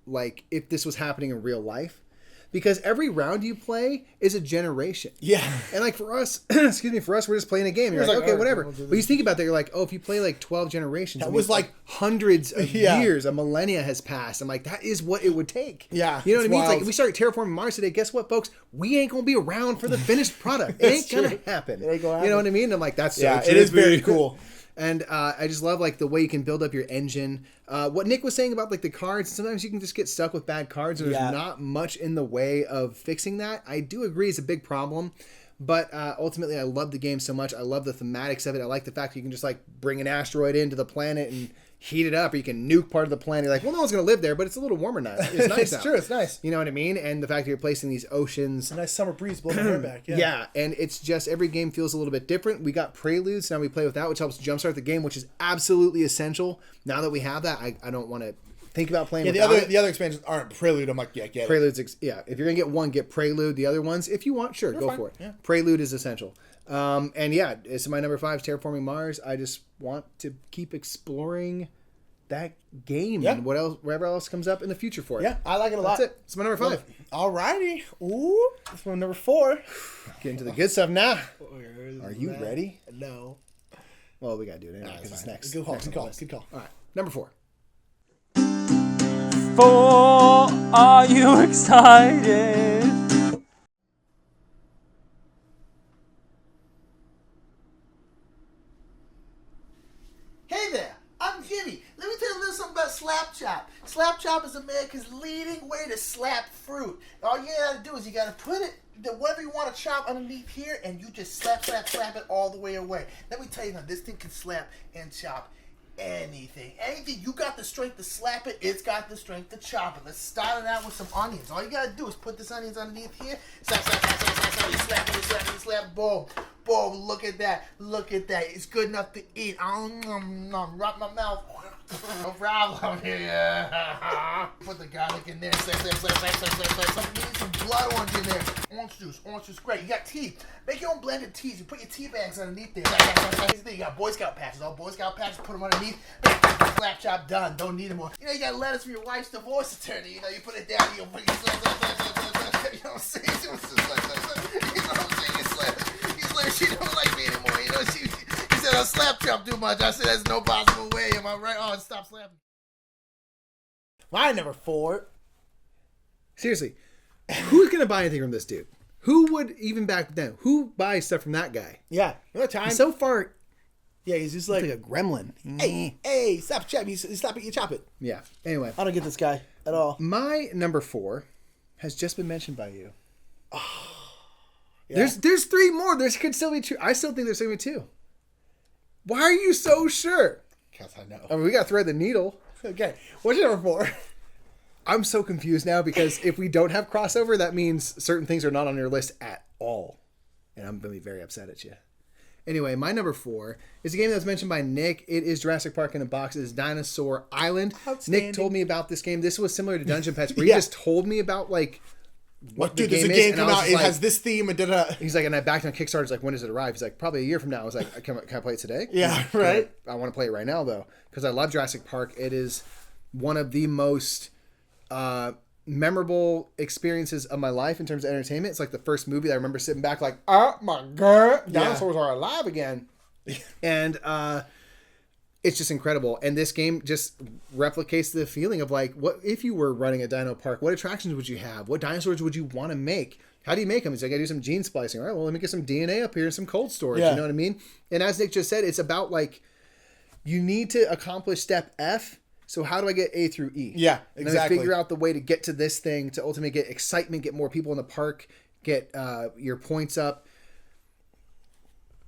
like, if this was happening in real life. Because every round you play is a generation. Yeah. And, like, for us, we're just playing a game. You're like, okay, whatever. But you think about that, you're like, oh, if you play, like, 12 generations. That was, like, hundreds of years, a millennia has passed. I'm like, that is what it would take. Yeah. You know what I mean? It's like, if we start terraforming Mars today, guess what, folks? We ain't going to be around for the finished product. It ain't going to happen. It ain't gonna happen. You know what I mean? And I'm like, that's so true. It is very cool. And I just love like the way you can build up your engine. What Nick was saying about like the cards, sometimes you can just get stuck with bad cards and there's not much in the way of fixing that. I do agree it's a big problem. But ultimately, I love the game so much. I love the thematics of it. I like the fact that you can just like bring an asteroid into the planet and heat it up, or you can nuke part of the planet. You're like, well, no one's going to live there, but it's a little warmer now. It's nice. It's true. It's nice. You know what I mean? And the fact that you're placing these oceans. A nice summer breeze blowing my hair back. Yeah, and it's just every game feels a little bit different. We got preludes. Now we play with that, which helps jumpstart the game, which is absolutely essential. Now that we have that, I don't want to think about playing the other expansions aren't Prelude. I'm like, get it. Prelude's, if you're going to get one, get Prelude. The other ones, if you want, sure, go for it. Yeah. Prelude is essential. And yeah, it's my number 5 is Terraforming Mars. I just want to keep exploring that game and whatever else comes up in the future for it. Yeah, I like it a lot. That's it. It's my number 5. Alrighty. Ooh, that's my number 4. Getting to the good stuff now. Are you ready? No. Well, we got to do it anyway because it's next. Good call. Next Good call. Good call. All right, number 4. Are you excited? Hey there, I'm Jimmy. Let me tell you a little something about Slap Chop. Slap Chop is America's leading way to slap fruit. All you gotta do is you gotta put it, whatever you want to chop underneath here, and you just slap it all the way away. Let me tell you now, this thing can slap and chop anything. Anything. You got the strength to slap it, it's got the strength to chop it. Let's start it out with some onions. All you gotta do is put this onions underneath here. Slap. You slap. Boom. Look at that. It's good enough to eat. Rot my mouth. No problem. Yeah. Put the garlic in there. Slap. You need some blood orange in there. Orange juice, great. You got tea. Make your own blended teas. You put your tea bags underneath there. You got Boy Scout patches. All Boy Scout patches, put them underneath. Slap chop done. Don't need them more. You got letters from your wife's divorce attorney. You put it down. You know what I'm saying? You know what I'm saying? He's like, she don't like me anymore. He said, I'll slap chop too much. I said, there's no possible way. Am I right? Oh, stop slapping. My number 4. Seriously, who's going to buy anything from this dude? Who would even back then? Who buys stuff from that guy? Yeah. You know time? So far, he's just like a gremlin. Hey, stop chop. You slap it, you chop it. Yeah. Anyway. I don't get this guy at all. My number 4 has just been mentioned by you. Yeah. There's 3 more. There could still be 2. I still think there's going to be 2. Why are you so sure? Because I know. I mean, we got to thread the needle. Okay. What's your number 4? I'm so confused now because if we don't have crossover, that means certain things are not on your list at all. And I'm going to be very upset at you. Anyway, my number 4 is a game that was mentioned by Nick. It is Jurassic Park in a Box. It is Dinosaur Island. Nick told me about this game. This was similar to Dungeon Pets, where he just told me about, like, what the game is. There's a game come out. It has this theme and da-da. He's like, and I backed on Kickstarter. He's like, when does it arrive? He's like, probably a year from now. I was like, can I play it today? Yeah, right. I want to play it right now, though, because I love Jurassic Park. It is one of the most memorable experiences of my life in terms of entertainment. It's like the first movie that I remember sitting back like, oh my god, dinosaurs are alive again. And it's just incredible. And this game just replicates the feeling of like, what if you were running a dino park? What attractions would you have? What dinosaurs would you want to make? How do you make them? He's like, I do some gene splicing. All right, well, let me get some DNA up here and some cold storage. You know what I mean? And as Nick just said, it's about like, you need to accomplish step F. So how do I get A through E? Yeah, and exactly. then figure out the way to get to this thing to ultimately get excitement, get more people in the park, get your points up.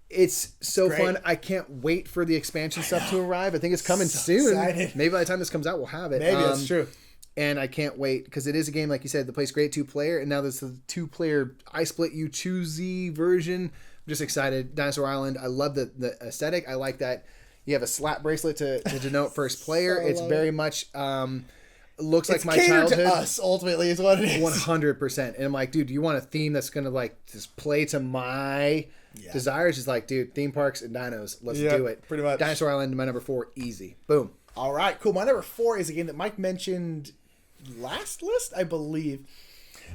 It's so fun. I can't wait for the expansion stuff to arrive. I think it's coming soon. Excited. Maybe by the time this comes out, we'll have it. Maybe that's true. And I can't wait because it is a game, like you said, that plays great 2-player. And now there's the 2-player I split you choosy version. I'm just excited. Dinosaur Island. I love the aesthetic. I like that. You have a slap bracelet to denote first player. It's very much looks like my childhood. To us, ultimately, is what it is. 100%. And I'm like, dude, do you want a theme that's gonna like just play to my desires? It's like, dude, theme parks and dinos. Let's do it. Pretty much. Dinosaur Island, my number 4, easy. Boom. All right, cool. My number 4 is a game that Mike mentioned last list, I believe.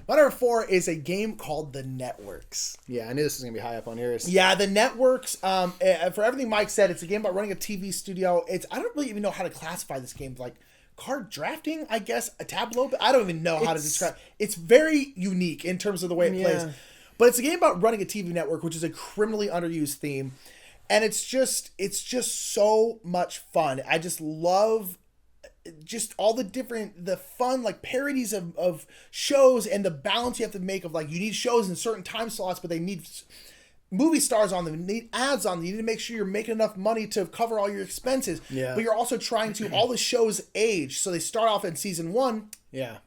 My number 4 is a game called The Networks. Yeah, I knew this was going to be high up on here. Yeah, The Networks, for everything Mike said, it's a game about running a TV studio. I don't really even know how to classify this game. Like, card drafting, I guess, a tableau. But I don't even know how to describe it. It's very unique in terms of the way it plays. But it's a game about running a TV network, which is a criminally underused theme. And it's just so much fun. I just love just all the fun like parodies of shows and the balance you have to make of like you need shows in certain time slots, but they need movie stars on them, need ads on them. You need to make sure you're making enough money to cover all your expenses. Yeah. But you're also trying to all the shows age. So they start off in season 1. Yeah.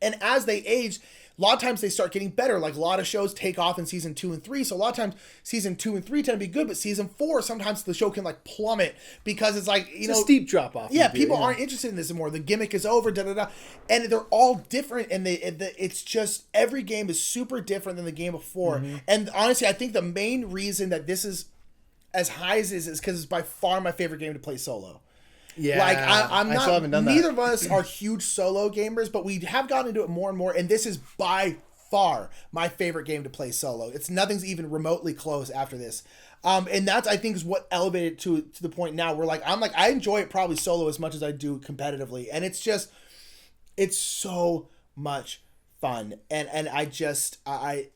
And as they age, a lot of times they start getting better. Like a lot of shows take off in season 2 and 3. So a lot of times season 2 and 3 tend to be good, but season 4, sometimes the show can like plummet because it's like, it's a steep drop off. Yeah, people aren't interested in this anymore. The gimmick is over, and they're all different. And it's just every game is super different than the game before. Mm-hmm. And honestly, I think the main reason that this is as high as it is because it's by far my favorite game to play solo. Yeah, like I'm not. I still haven't done neither that. of us are huge solo gamers, but we have gotten into it more and more. And this is by far my favorite game to play solo. It's nothing's even remotely close after this. And that's I think is what elevated it to the point now where I'm like I enjoy it probably solo as much as I do competitively, and it's so much fun. And I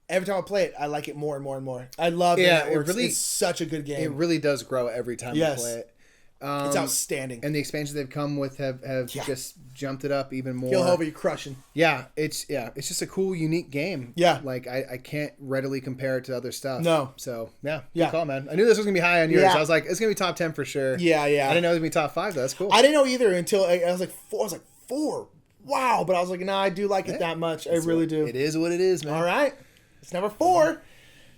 every time I play it, I like it more and more and more. I love it. It's such a good game. It really does grow every time you play it. It's outstanding. And the expansions they've come with have just jumped it up even more. Kill Hover, you crushing. Yeah, it's just a cool, unique game. Yeah. Like, I can't readily compare it to other stuff. No. So, good call, man. I knew this was going to be high on yours. Yeah. I was like, it's going to be top 10 for sure. Yeah. I didn't know it was going to be top 5, though. That's cool. I didn't know either until I was like 4. I was like, 4? Wow. But I was like, nah, I do like it that much. I really do. It is what it is, man. All right. It's number 4.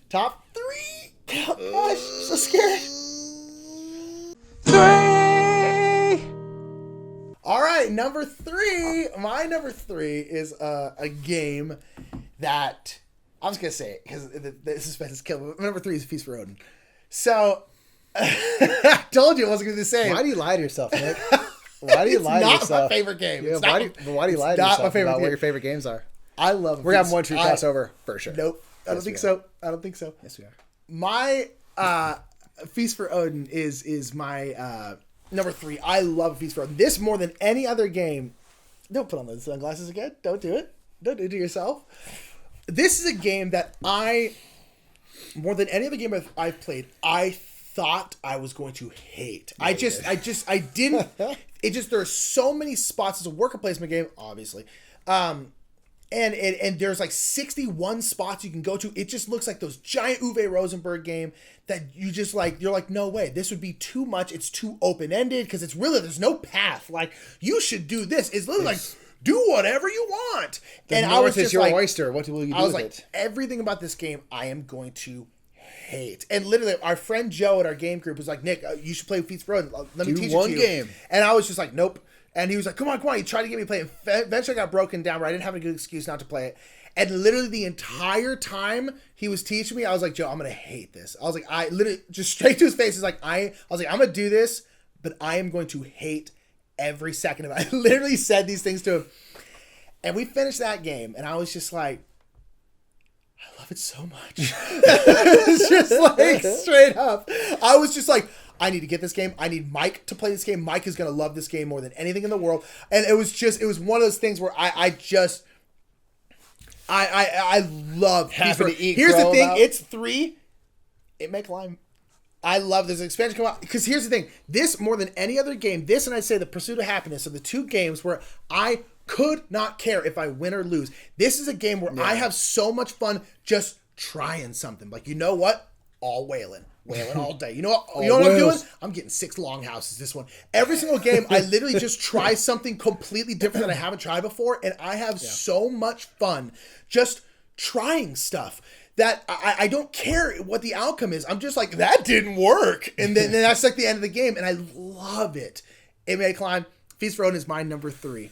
Top 3. Oh, gosh, so scared. 3. number three is a game that I was gonna say it because the suspense is killed. Number 3 is Feast for Odin. So I told you it wasn't gonna be the same. Why do you lie to yourself, Nick? Why do you lie to yourself? It's not my favorite game. Yeah, why do you lie to yourself about what your favorite games are? I love them. We're having one true crossover for sure. Nope. I don't think so. Yes, we are. My Feast for Odin is my number 3. I love Feast for Odin. This more than any other game. Don't put on those sunglasses again. Don't do it. Don't do it to yourself. This is a game that more than any other game I've played, I thought I was going to hate. I didn't. There are so many spots. It's a worker placement game, obviously. And there's like 61 spots you can go to. It just looks like those giant Uwe Rosenberg game that you just like, you're like, no way, this would be too much. It's too open-ended because it's really, there's no path. Like, you should do this. It's literally like, do whatever you want. And I was just your oyster. What will you do with it? Everything about this game, I am going to hate. And literally, our friend Joe at our game group was like, Nick, you should play Feast for Odin. Let me teach you. One game. And I was just like, nope. And he was like, come on. He tried to get me to play it. Eventually I got broken down where I didn't have a good excuse not to play it. And literally the entire time he was teaching me, I was like, Joe, I'm going to hate this. I was like, I literally, just straight to his face, is like, I was like, I'm going to do this, but I am going to hate every second of it. I literally said these things to him. And we finished that game, and I was just like, I love it so much. It's just like, straight up. I was just like, I need to get this game. I need Mike to play this game. Mike is going to love this game more than anything in the world. And it was one of those things where I love Happy to eat. Here's the thing. It's 3. It may climb. I love this expansion come out. Because here's the thing. This, more than any other game, this and I'd say The Pursuit of Happiness are the 2 games where I could not care if I win or lose. This is a game where I have so much fun just trying something. Like, you know what? All whaling all day. You know what I'm doing? I'm getting 6 longhouses this one. Every single game, I literally just try something completely different that I haven't tried before, and I have so much fun just trying stuff that I don't care what the outcome is. I'm just like, that didn't work. And then that's like the end of the game, and I love it. It may climb. Feast for Odin is my number 3.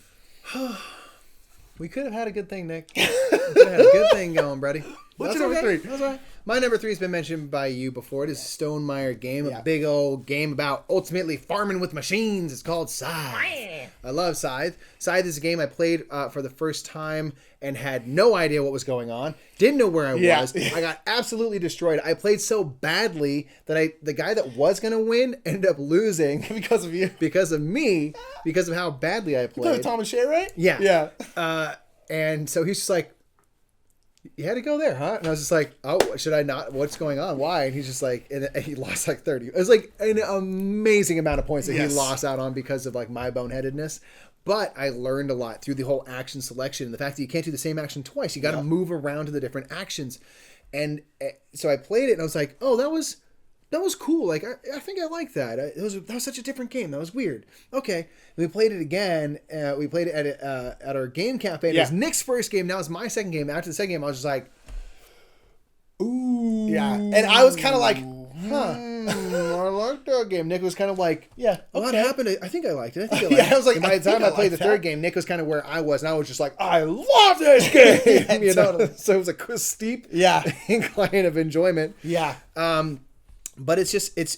We could have had a good thing, Nick. We could have had a good thing going, buddy. What's your number 3? That's all right. My number 3 has been mentioned by you before. It is a Stonemaier game, a big old game about ultimately farming with machines. It's called Scythe. I love Scythe. Scythe is a game I played for the first time and had no idea what was going on. Didn't know where I was. I got absolutely destroyed. I played so badly that the guy that was going to win ended up losing because of you. Because of me. Because of how badly I played. You played Tom and Shay, right? Yeah. And so he's just like, you had to go there, huh? And I was just like, oh, should I not? What's going on? Why? And he's just like, and he lost like 30. It was like an amazing amount of points that he lost out on because of like my boneheadedness. But I learned a lot through the whole action selection and the fact that you can't do the same action twice. You got to move around to the different actions. And so I played it and I was like, oh, that was cool. Like, I think I like that. That was such a different game. That was weird. Okay. And we played it again. We played it at our game cafe. And it was Nick's first game. Now it's my second game. After the second game, I was just like, ooh. Yeah. And I was kind of like, huh. I liked that game. Nick was kind of like, what happened? I think I liked it. I was like, and by the time I played the third game, Nick was kind of where I was. And I was just like, I love this game. You know? So it was a steep incline of enjoyment. Yeah. But it's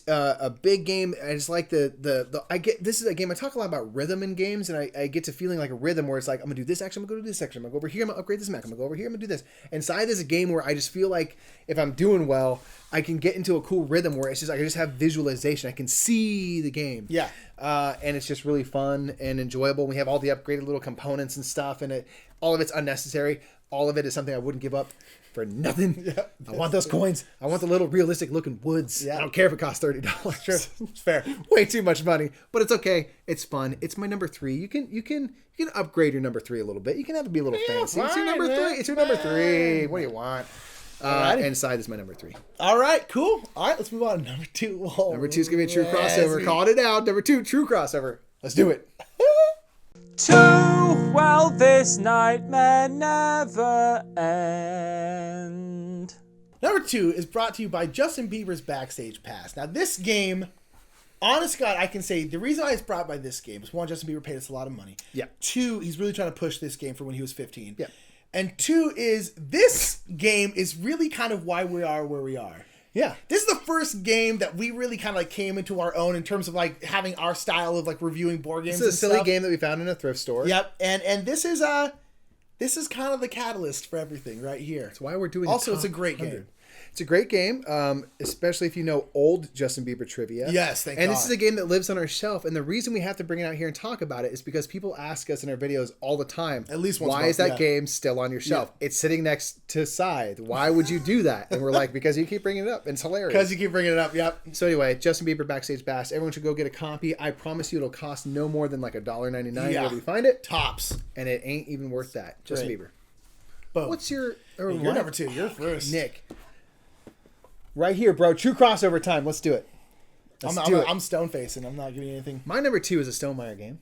a big game. I just like this is a game. I talk a lot about rhythm in games, and I get to feeling like a rhythm where it's like, I'm going to do this action, I'm going to go to this action, I'm going to go over here, I'm going to upgrade this mech, I'm going to go over here, I'm going to do this. And Scythe is a game where I just feel like if I'm doing well, I can get into a cool rhythm where it's just, I can just have visualization. I can see the game. Yeah. And it's just really fun and enjoyable. We have all the upgraded little components and stuff, and all of it's unnecessary. All of it is something I wouldn't give up for nothing. Yeah. I want those coins. I want the little realistic looking woods. Yeah. I don't care if it costs $30. Sure. It's fair. Way too much money, but it's okay. It's fun. It's my number 3. You can upgrade your number 3 a little bit. You can have it be a little fancy. It's your number 3. It's your number 3. What do you want? And Scythe is my number 3. All right, cool. All right, let's move on to number 2. Whoa. Number 2 is gonna be a true crossover. Calling it out. Number 2, true crossover. Let's do it. 2, well, this nightmare never end. Number 2 is brought to you by Justin Bieber's Backstage Pass. Now, this game honest God, I can say the reason I was brought by this game is, one, Justin Bieber paid us a lot of money. Yeah. Two, he's really trying to push this game for when he was 15. Yeah. And two is, this game is really kind of why we are where we are. Yeah. This is the first game that we really kind of like came into our own in terms of like having our style of like reviewing board games. This is a silly stuff. game that we found in a thrift store. Yep. And this is kind of the catalyst for everything right here. That's why we're doing. Also, it's a great game. It's a great game, especially if you know old Justin Bieber trivia. Yes, thank And God. this is a game that lives on our shelf, and the reason we have to bring it out here and talk about it is because people ask us in our videos all the time, At least once a why month, is that yeah. game still on your shelf? Yeah. It's sitting next to Scythe. Why would you do that? And we're like, because you keep bringing it up. And it's hilarious. Because you keep bringing it up, yep. So anyway, Justin Bieber Backstage Bass. Everyone should go get a copy. I promise you it'll cost no more than like $1.99 wherever you find it. Tops. And it ain't even worth that. Justin Great. Bieber. Boom. What's your... You're number 2. You're first. Nick. Right here, bro. True crossover time. Let's do it. I'm stone facing. I'm not giving you anything. My number 2 is a Stonemeyer game.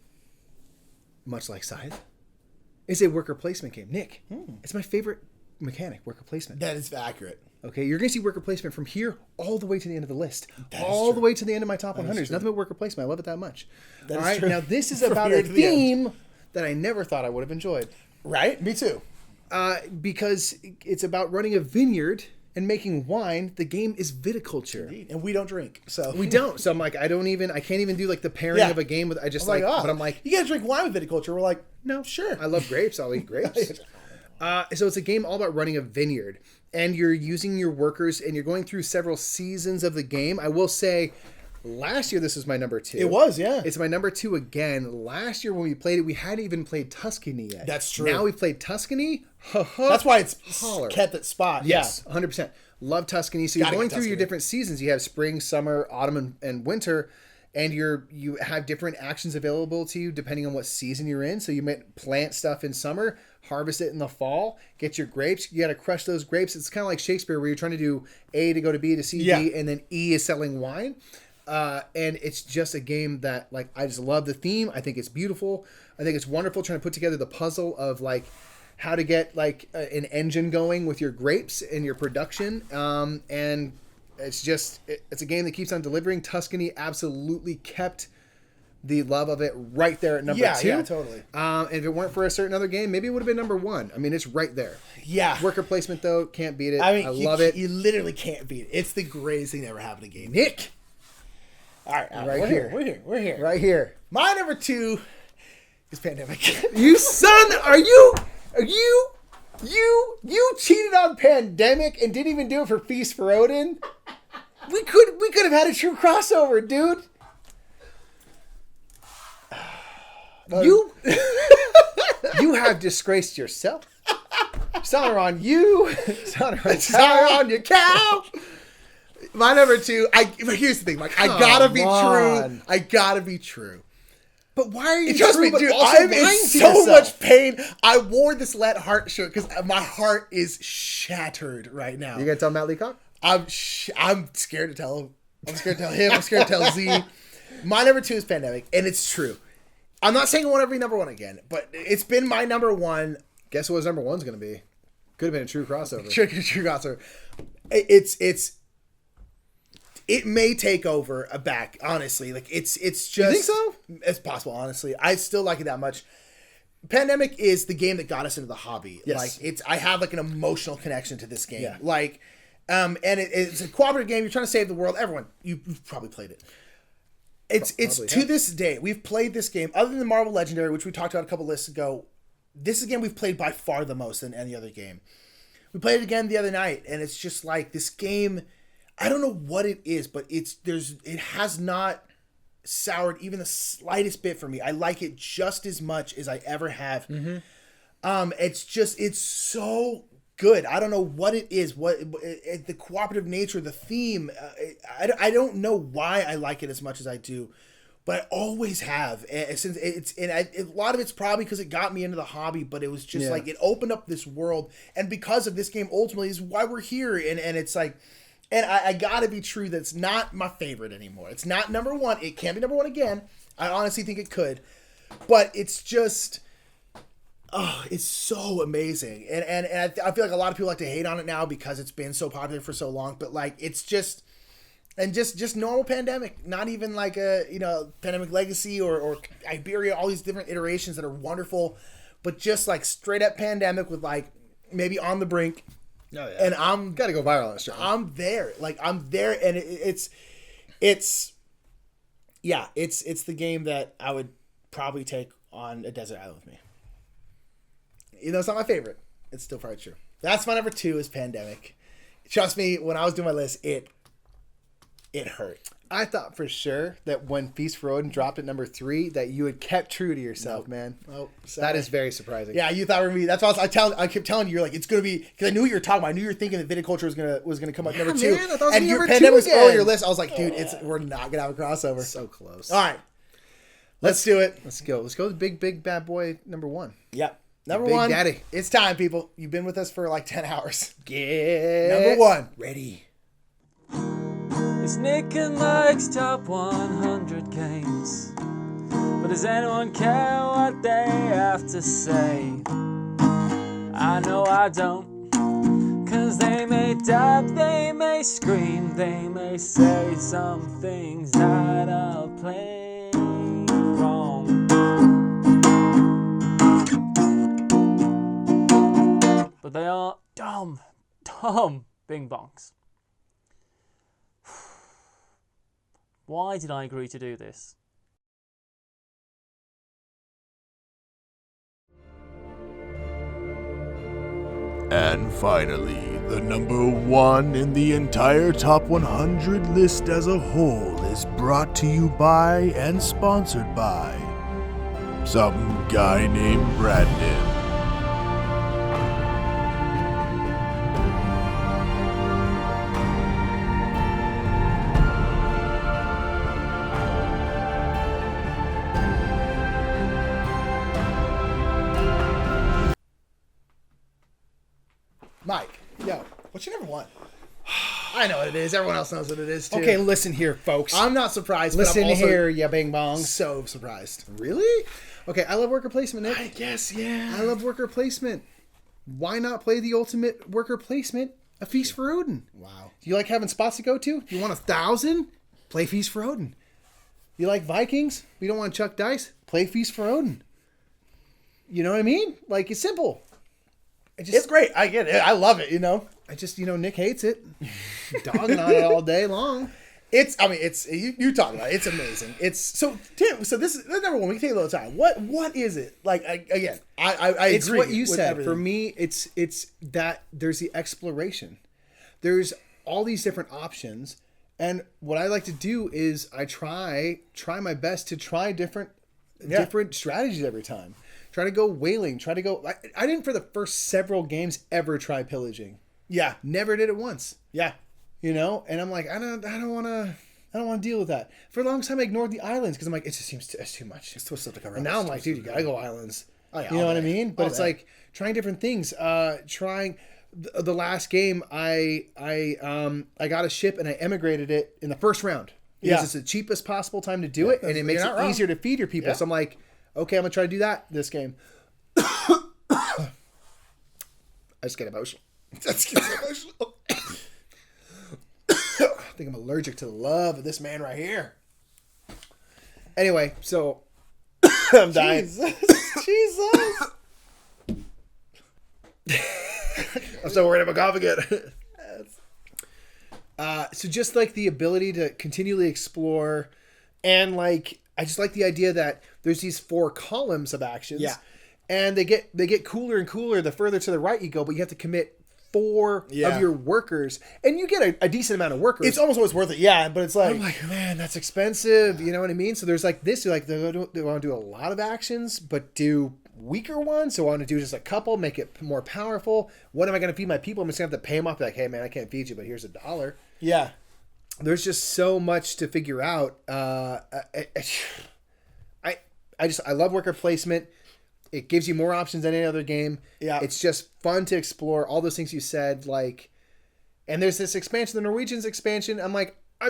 Much like Scythe. It's a worker placement game. Nick, it's my favorite mechanic, worker placement. That is accurate. Okay, you're going to see worker placement from here all the way to the end of the list. That is All true. the way to the end of my top 100. true. Nothing but worker placement. I love it that much. That all is right, true. now this is From about here a to the end. theme that I never thought I would have enjoyed. Right? Me too. Because it's about running a vineyard and making wine. The game is viticulture. Indeed. And we don't drink. So We don't. So I'm like, I can't even do like the pairing Yeah. of a game with, I just I'm like, oh, but I'm like, you gotta drink wine with viticulture. We're like, no, sure. I love grapes. I'll eat grapes. So it's a game all about running a vineyard, and you're using your workers, and you're going through several seasons of the game. I will say, last year this was my number 2. It was, yeah. It's my number 2 again. Last year when we played it, we hadn't even played Tuscany yet. That's true. Now we've played Tuscany. That's why it's Holler. kept that spot. Yes, 100%. Love Tuscany. So Gotta you're going get through your Tuscany. different seasons. You have spring, summer, autumn, and winter, and you have different actions available to you depending on what season you're in. So you might plant stuff in summer, harvest it in the fall, get your grapes. You got to crush those grapes. It's kind of like Shakespeare, where you're trying to do A to go to B to C, Yeah. D, and then E is selling wine. And it's just a game that, like, I just love the theme. I think it's beautiful. I think it's wonderful trying to put together the puzzle of, like, how to get, like, an engine going with your grapes and your production. And it's just, it's a game that keeps on delivering. Tuscany absolutely kept the love of it right there at number 2. Yeah, totally. And if it weren't for a certain other game, maybe it would have been number 1. I mean, it's right there. Yeah. Worker placement, though, can't beat it. I mean, I love it. You literally can't beat it. It's the greatest thing that ever happened in a game. Nick! All right, Right we're here. We're here. Right here. My number 2 is Pandemic. You son, are you cheated on Pandemic and didn't even do it for Feast for Odin? We could have had a true crossover, dude. You have disgraced yourself. Dishonor on you. Dishonor on your cow. My number 2. But here's the thing. Like, I gotta be on. true. I gotta be true. But why are you Trust true, me, but dude. also I'm in lying to so yourself? much pain. I wore this Let Heart shirt because my heart is shattered right now. You gonna tell Matt Leacock? I'm scared to tell him. I'm scared to tell him. I'm scared to tell Z. My number 2 is Pandemic, and it's true. I'm not saying it won't ever be number 1 again, but it's been my number 1. Guess what his number 1's gonna be? Could have been a true crossover. True crossover. It may take over a back, honestly. Like it's just. You think so? It's possible, honestly. I still like it that much. Pandemic is the game that got us into the hobby. Yes. Like I have like an emotional connection to this game. Yeah. Like, and it's a cooperative game. You're trying to save the world. Everyone, you've probably played it. It's Probably to have. this day we've played this game. Other than the Marvel Legendary, which we talked about a couple lists ago, this is a game we've played by far the most than any other game. We played it again the other night, and it's just like this game. I don't know what it is, but it has not soured even the slightest bit for me. I like it just as much as I ever have. Mm-hmm. It's so good. I don't know what it is. The cooperative nature, the theme. I don't know why I like it as much as I do, but I always have. Since a lot of it's probably because it got me into the hobby, but it was just like it opened up this world, and because of this game, ultimately is why we're here. And it's like. And I gotta be true that it's not my favorite anymore. It's not number 1. It can't be number 1 again. I honestly think it could. But it's just... Oh, it's so amazing. And I feel like a lot of people like to hate on it now because it's been so popular for so long. But, like, it's just... And just normal Pandemic, not even like a Pandemic Legacy or Iberia, all these different iterations that are wonderful, but just like straight up Pandemic with like maybe On the Brink. Oh, yeah. And I'm gotta go viral on this show. I'm there, and it's the game that I would probably take on a desert island with me. It's not my favorite. It's still probably true. That's my number 2 is Pandemic. Trust me, when I was doing my list, it hurt. I thought for sure that when Feast for Odin dropped at number 3, that you had kept true to yourself, man. Oh, that is very surprising. Yeah, you thought we were gonna be. That's why I kept telling you, you're like, it's gonna be, because I knew what you were talking about. I knew you were thinking that viticulture was gonna come up number 2, man, I thought it was and your number Pandemic 2 was again. on your list. I was like, dude, we're not gonna have a crossover. So close. All right, let's do it. Let's go. Let's go with big bad boy number 1. Yep. Number Big 1. Daddy. It's time, people. You've been with us for like 10 hours. Get Number 1. ready. It's Nick and Mike's top 100 games. But does anyone care what they have to say? I know I don't. Cause they may dab, they may scream, they may say some things that are plain wrong. But they are dumb bing bongs. Why did I agree to do this? And finally, the number 1 in the entire top 100 list as a whole is brought to you by and sponsored by some guy named Brandon. Mike, yo, what's your number 1? I know what it is. Everyone else knows what it is too. Okay, listen here, folks. I'm not surprised. Listen but I'm also here, ya bing bongs. so surprised. Really? Okay, I love worker placement, Nick. I guess, yeah. I love worker placement. Why not play the ultimate worker placement, A Feast for Odin? Wow. Do you like having spots to go to? You want 1,000? Play Feast for Odin. You like Vikings? You don't want to chuck dice? Play Feast for Odin. You know what I mean? Like, it's simple. It's great. I get it. I love it, Nick hates it. Dogging on it all day long. You talk about it. It's amazing. Tim, so this is number 1. We can take a little time. What is it? Like, I agree. It's what you said. Everything. For me, it's that there's the exploration. There's all these different options. And what I like to do is I try my best to try different strategies every time. Try to go whaling. I didn't for the first several games ever try pillaging. Yeah. Never did it once. Yeah. And I'm like, I don't want to deal with that. For a long time, I ignored the islands because I'm like, it's too much. It's too stuff to cover. And now I'm like, dude, you gotta go islands. Oh, yeah, you know what I day. mean? But All it's day. like trying different things. Trying the last game, I got a ship and I emigrated it in the first round because it's the cheapest possible time to do it, and it makes it easier to feed your people. Yeah. So I'm like, okay, I'm gonna try to do that this game. I just get emotional. I think I'm allergic to the love of this man right here. Anyway, so I'm dying. Jesus. I'm so worried about coughing again. So just like the ability to continually explore, and like I just like the idea that there's these 4 columns of actions. Yeah. And they get cooler and cooler the further to the right you go, but you have to commit 4 of your workers, and you get a decent amount of workers. It's almost always worth it. Yeah, but it's like, I'm like, man, that's expensive. You know what I mean? So there's like this. You're like, they want to do a lot of actions, but do weaker ones. So I want to do just a couple, make it more powerful. What am I going to feed my people? I'm just going to have to pay them off. Like, hey, man, I can't feed you, but here's $1. yeah. There's just so much to figure out. I love worker placement. It gives you more options than any other game. Yeah. It's just fun to explore all those things you said. Like, and there's this expansion, the Norwegians expansion. I'm like, I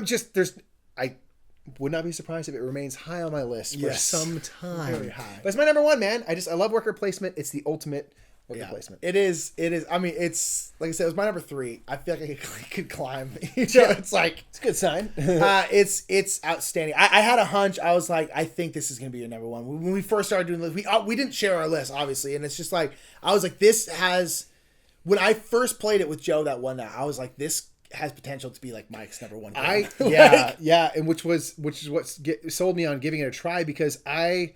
would not be surprised if it remains high on my list for some time. Very high. But it's my number 1, man. I love worker placement. It's the ultimate worker placement. It is. I mean, it's like I said, it was my number 3. I feel like I could climb. It's like It's a good sign. it's outstanding. I had a hunch. I was like, I think this is gonna be your number 1. When we first started doing this, we didn't share our list, obviously, and it's just like I was like, this has. When I first played it with Joe that one night, I was like, this has potential to be like Mike's number 1 game. And which is what sold me on giving it a try, because I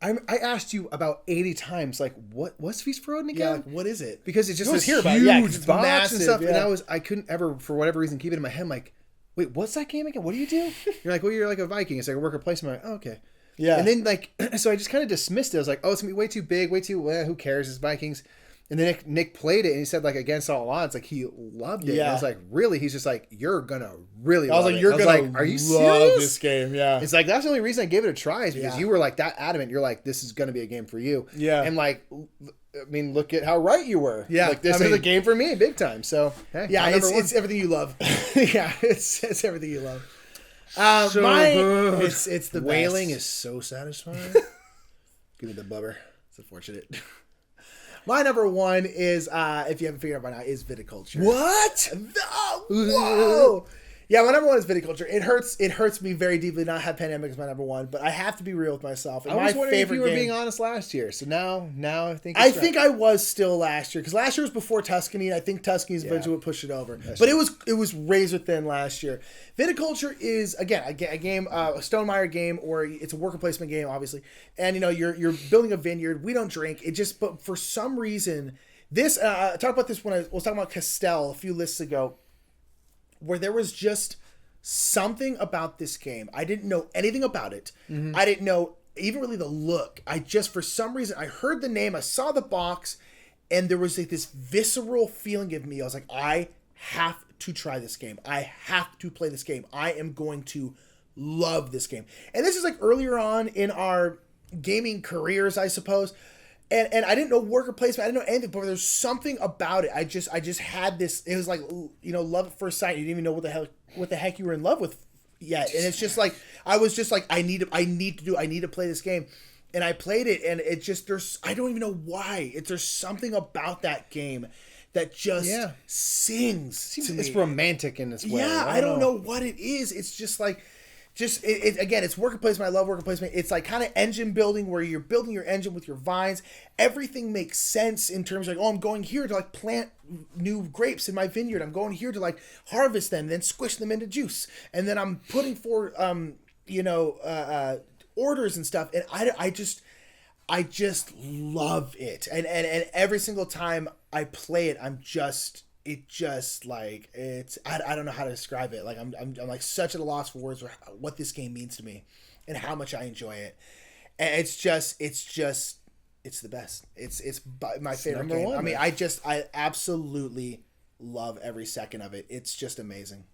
asked you about 80 times, like, what's Feast for Odin again? Yeah, like, what is it? Because it's just this hear huge about it. Yeah, 'cause box it's massive, and stuff, yeah. and I couldn't ever, for whatever reason, keep it in my head. I'm like, wait, what's that game again? What do you do? You're like, well, you're like a Viking. It's like a worker placement. I'm like, oh, okay. Yeah. And then like, so I just kind of dismissed it. I was like, oh, it's gonna be way too big, who cares? It's Vikings. And then Nick played it, and he said, like, against all odds, like, he loved it. Yeah. And I was like, really? He's just like, you're gonna really I was love like, it. you're I was gonna like, are you love serious? this game? Yeah. It's like, that's the only reason I gave it a try, is because Yeah. you were like that adamant. You're like, this is gonna be a game for you. Yeah. And like, I mean, look at how right you were. Yeah. Like, this is a game for me, big time. So hey, Yeah, my number one. it's everything you love. Yeah, it's everything you love. So good. It's the Wailing best. is so satisfying. Give me the bubber. It's unfortunate. My number 1 is, if you haven't figured out by now, is viticulture. What? Whoa! Yeah, my number 1 is viticulture. It hurts me very deeply not have Pandemic as my number 1, but I have to be real with myself. And I was my wondering if favorite you were game, being honest last year. So now I think I think I was still last year, because last year was before Tuscany. I think Tuscany's eventually would push it over, but it was razor thin last year. Viticulture is again a game, a Stonemeyer game, or it's a worker placement game, obviously. And you're building a vineyard. We don't drink. But for some reason, this I talked about this when I was talking about Castell a few lists ago, where there was just something about this game. I didn't know anything about it. Mm-hmm. I didn't know even really the look. I just, for some reason, I heard the name, I saw the box, and there was like this visceral feeling of me. I was like, I have to try this game. I have to play this game. I am going to love this game. And this is like earlier on in our gaming careers, I suppose. And I didn't know worker placement. I didn't know anything, but there's something about it. I just had this. It was like, love at first sight. You didn't even know what the heck you were in love with yet. And it's just like, I was just like, I need to play this game. And I played it, and it just, I don't even know why. There's something about that game that just sings to me. It's romantic in this way. Yeah, I don't know what it is. It's just like, again, it's worker placement. I love worker placement. It's like kind of engine building, where you're building your engine with your vines. Everything makes sense in terms of like, oh, I'm going here to like plant new grapes in my vineyard. I'm going here to like harvest them, then squish them into juice, and then I'm putting forward orders and stuff. And I just love it. And every single time I play it, I don't know how to describe it. Like I'm like such at a loss for words for what this game means to me and how much I enjoy it. And it's the best. It's my favorite game. 1, I mean, man. I absolutely love every second of it. It's just amazing.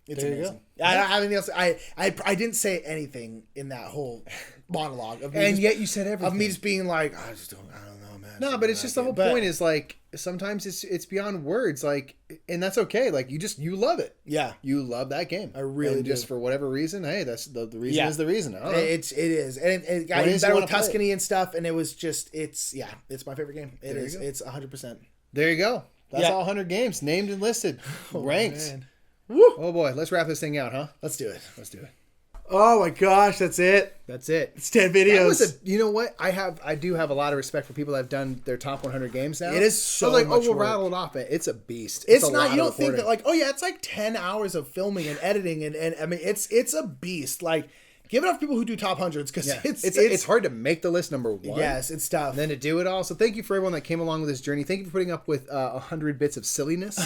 It's There you amazing. go. I don't have anything else. I didn't say anything in that whole monologue of me And just, yet you said everything. of me just being like, I don't know, man. No, but it's just the whole point is like, sometimes it's beyond words, like, and that's okay. Like, you love it. Yeah. You love that game. I really and do. just for whatever reason, hey, that's the reason is the reason. I don't know. It is, and it got When even is you better wanna with play Tuscany and stuff, and it was just, it's my favorite game. It There you is. go. It's 100%. There you go. That's Yeah. all 100 games named and listed, ranked. Man. Woo! Oh boy, let's wrap this thing out, huh? Let's do it. Let's do it. Oh my gosh, that's it. That's it. It's 10 That videos. was you know what? I do have a lot of respect for people that have done their top 100 games now. It is so I was like, much we'll work. rattle it off. It's a beast. It's a not. lot You of don't think that recording. like, oh yeah, it's like 10 hours of filming and editing, and I mean, it's a beast. Like, give it up for people who do top hundreds, because Yeah. it's It's hard to make the list number 1. Yes, it's tough. And then to do it all. So thank you for everyone that came along with this journey. Thank you for putting up with 100 bits of silliness.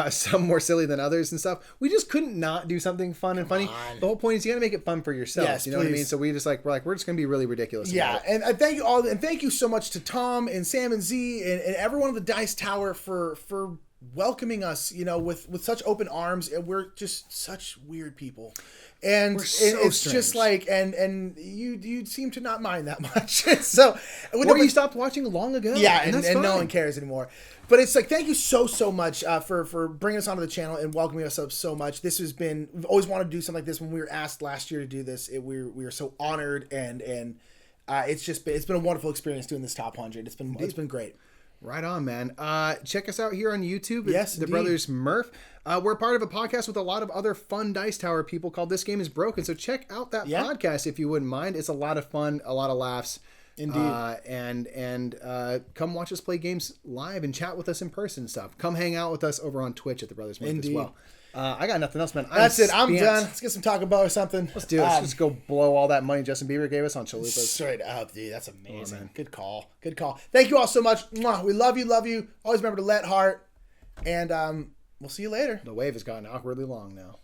Some more silly than others and stuff. We just couldn't not do something fun and funny. on. The whole point is you got to make it fun for yourself. Yes, you know what I please. mean? So we're just going to be really ridiculous. Yeah, about it. and I thank you all, and thank you so much to Tom and Sam and Z and everyone of the Dice Tower for welcoming us, with such open arms. And we're just such weird people, and so it's strange. just like, and you seem to not mind that much. So, Or you stopped watching long ago. yeah, and, that's and no fine. one cares anymore. But it's like, thank you so much for bringing us onto the channel and welcoming us up so much. This has been, we've always wanted to do something like this. When we were asked last year to do this, we were so honored, and it's been a wonderful experience doing this top 100. It's been great. Right on, man. Check us out here on YouTube. Yes, The indeed. Brothers Murph. We're part of a podcast with a lot of other fun Dice Tower people called This Game is Broken. So check out that podcast if you wouldn't mind. It's a lot of fun, a lot of laughs. Indeed. And come watch us play games live and chat with us in person and stuff. Come hang out with us over on Twitch at The Brothers Murph as well. I got nothing else, man. That's it. I'm done. Let's get some Taco Bell or something. Let's do it. Let's just go blow all that money Justin Bieber gave us on chalupas. Straight up, dude. That's amazing. Man. Good call. Good call. Thank you all so much. Mwah. We love you. Love you. Always remember to let heart. And we'll see you later. The wave has gotten awkwardly long now.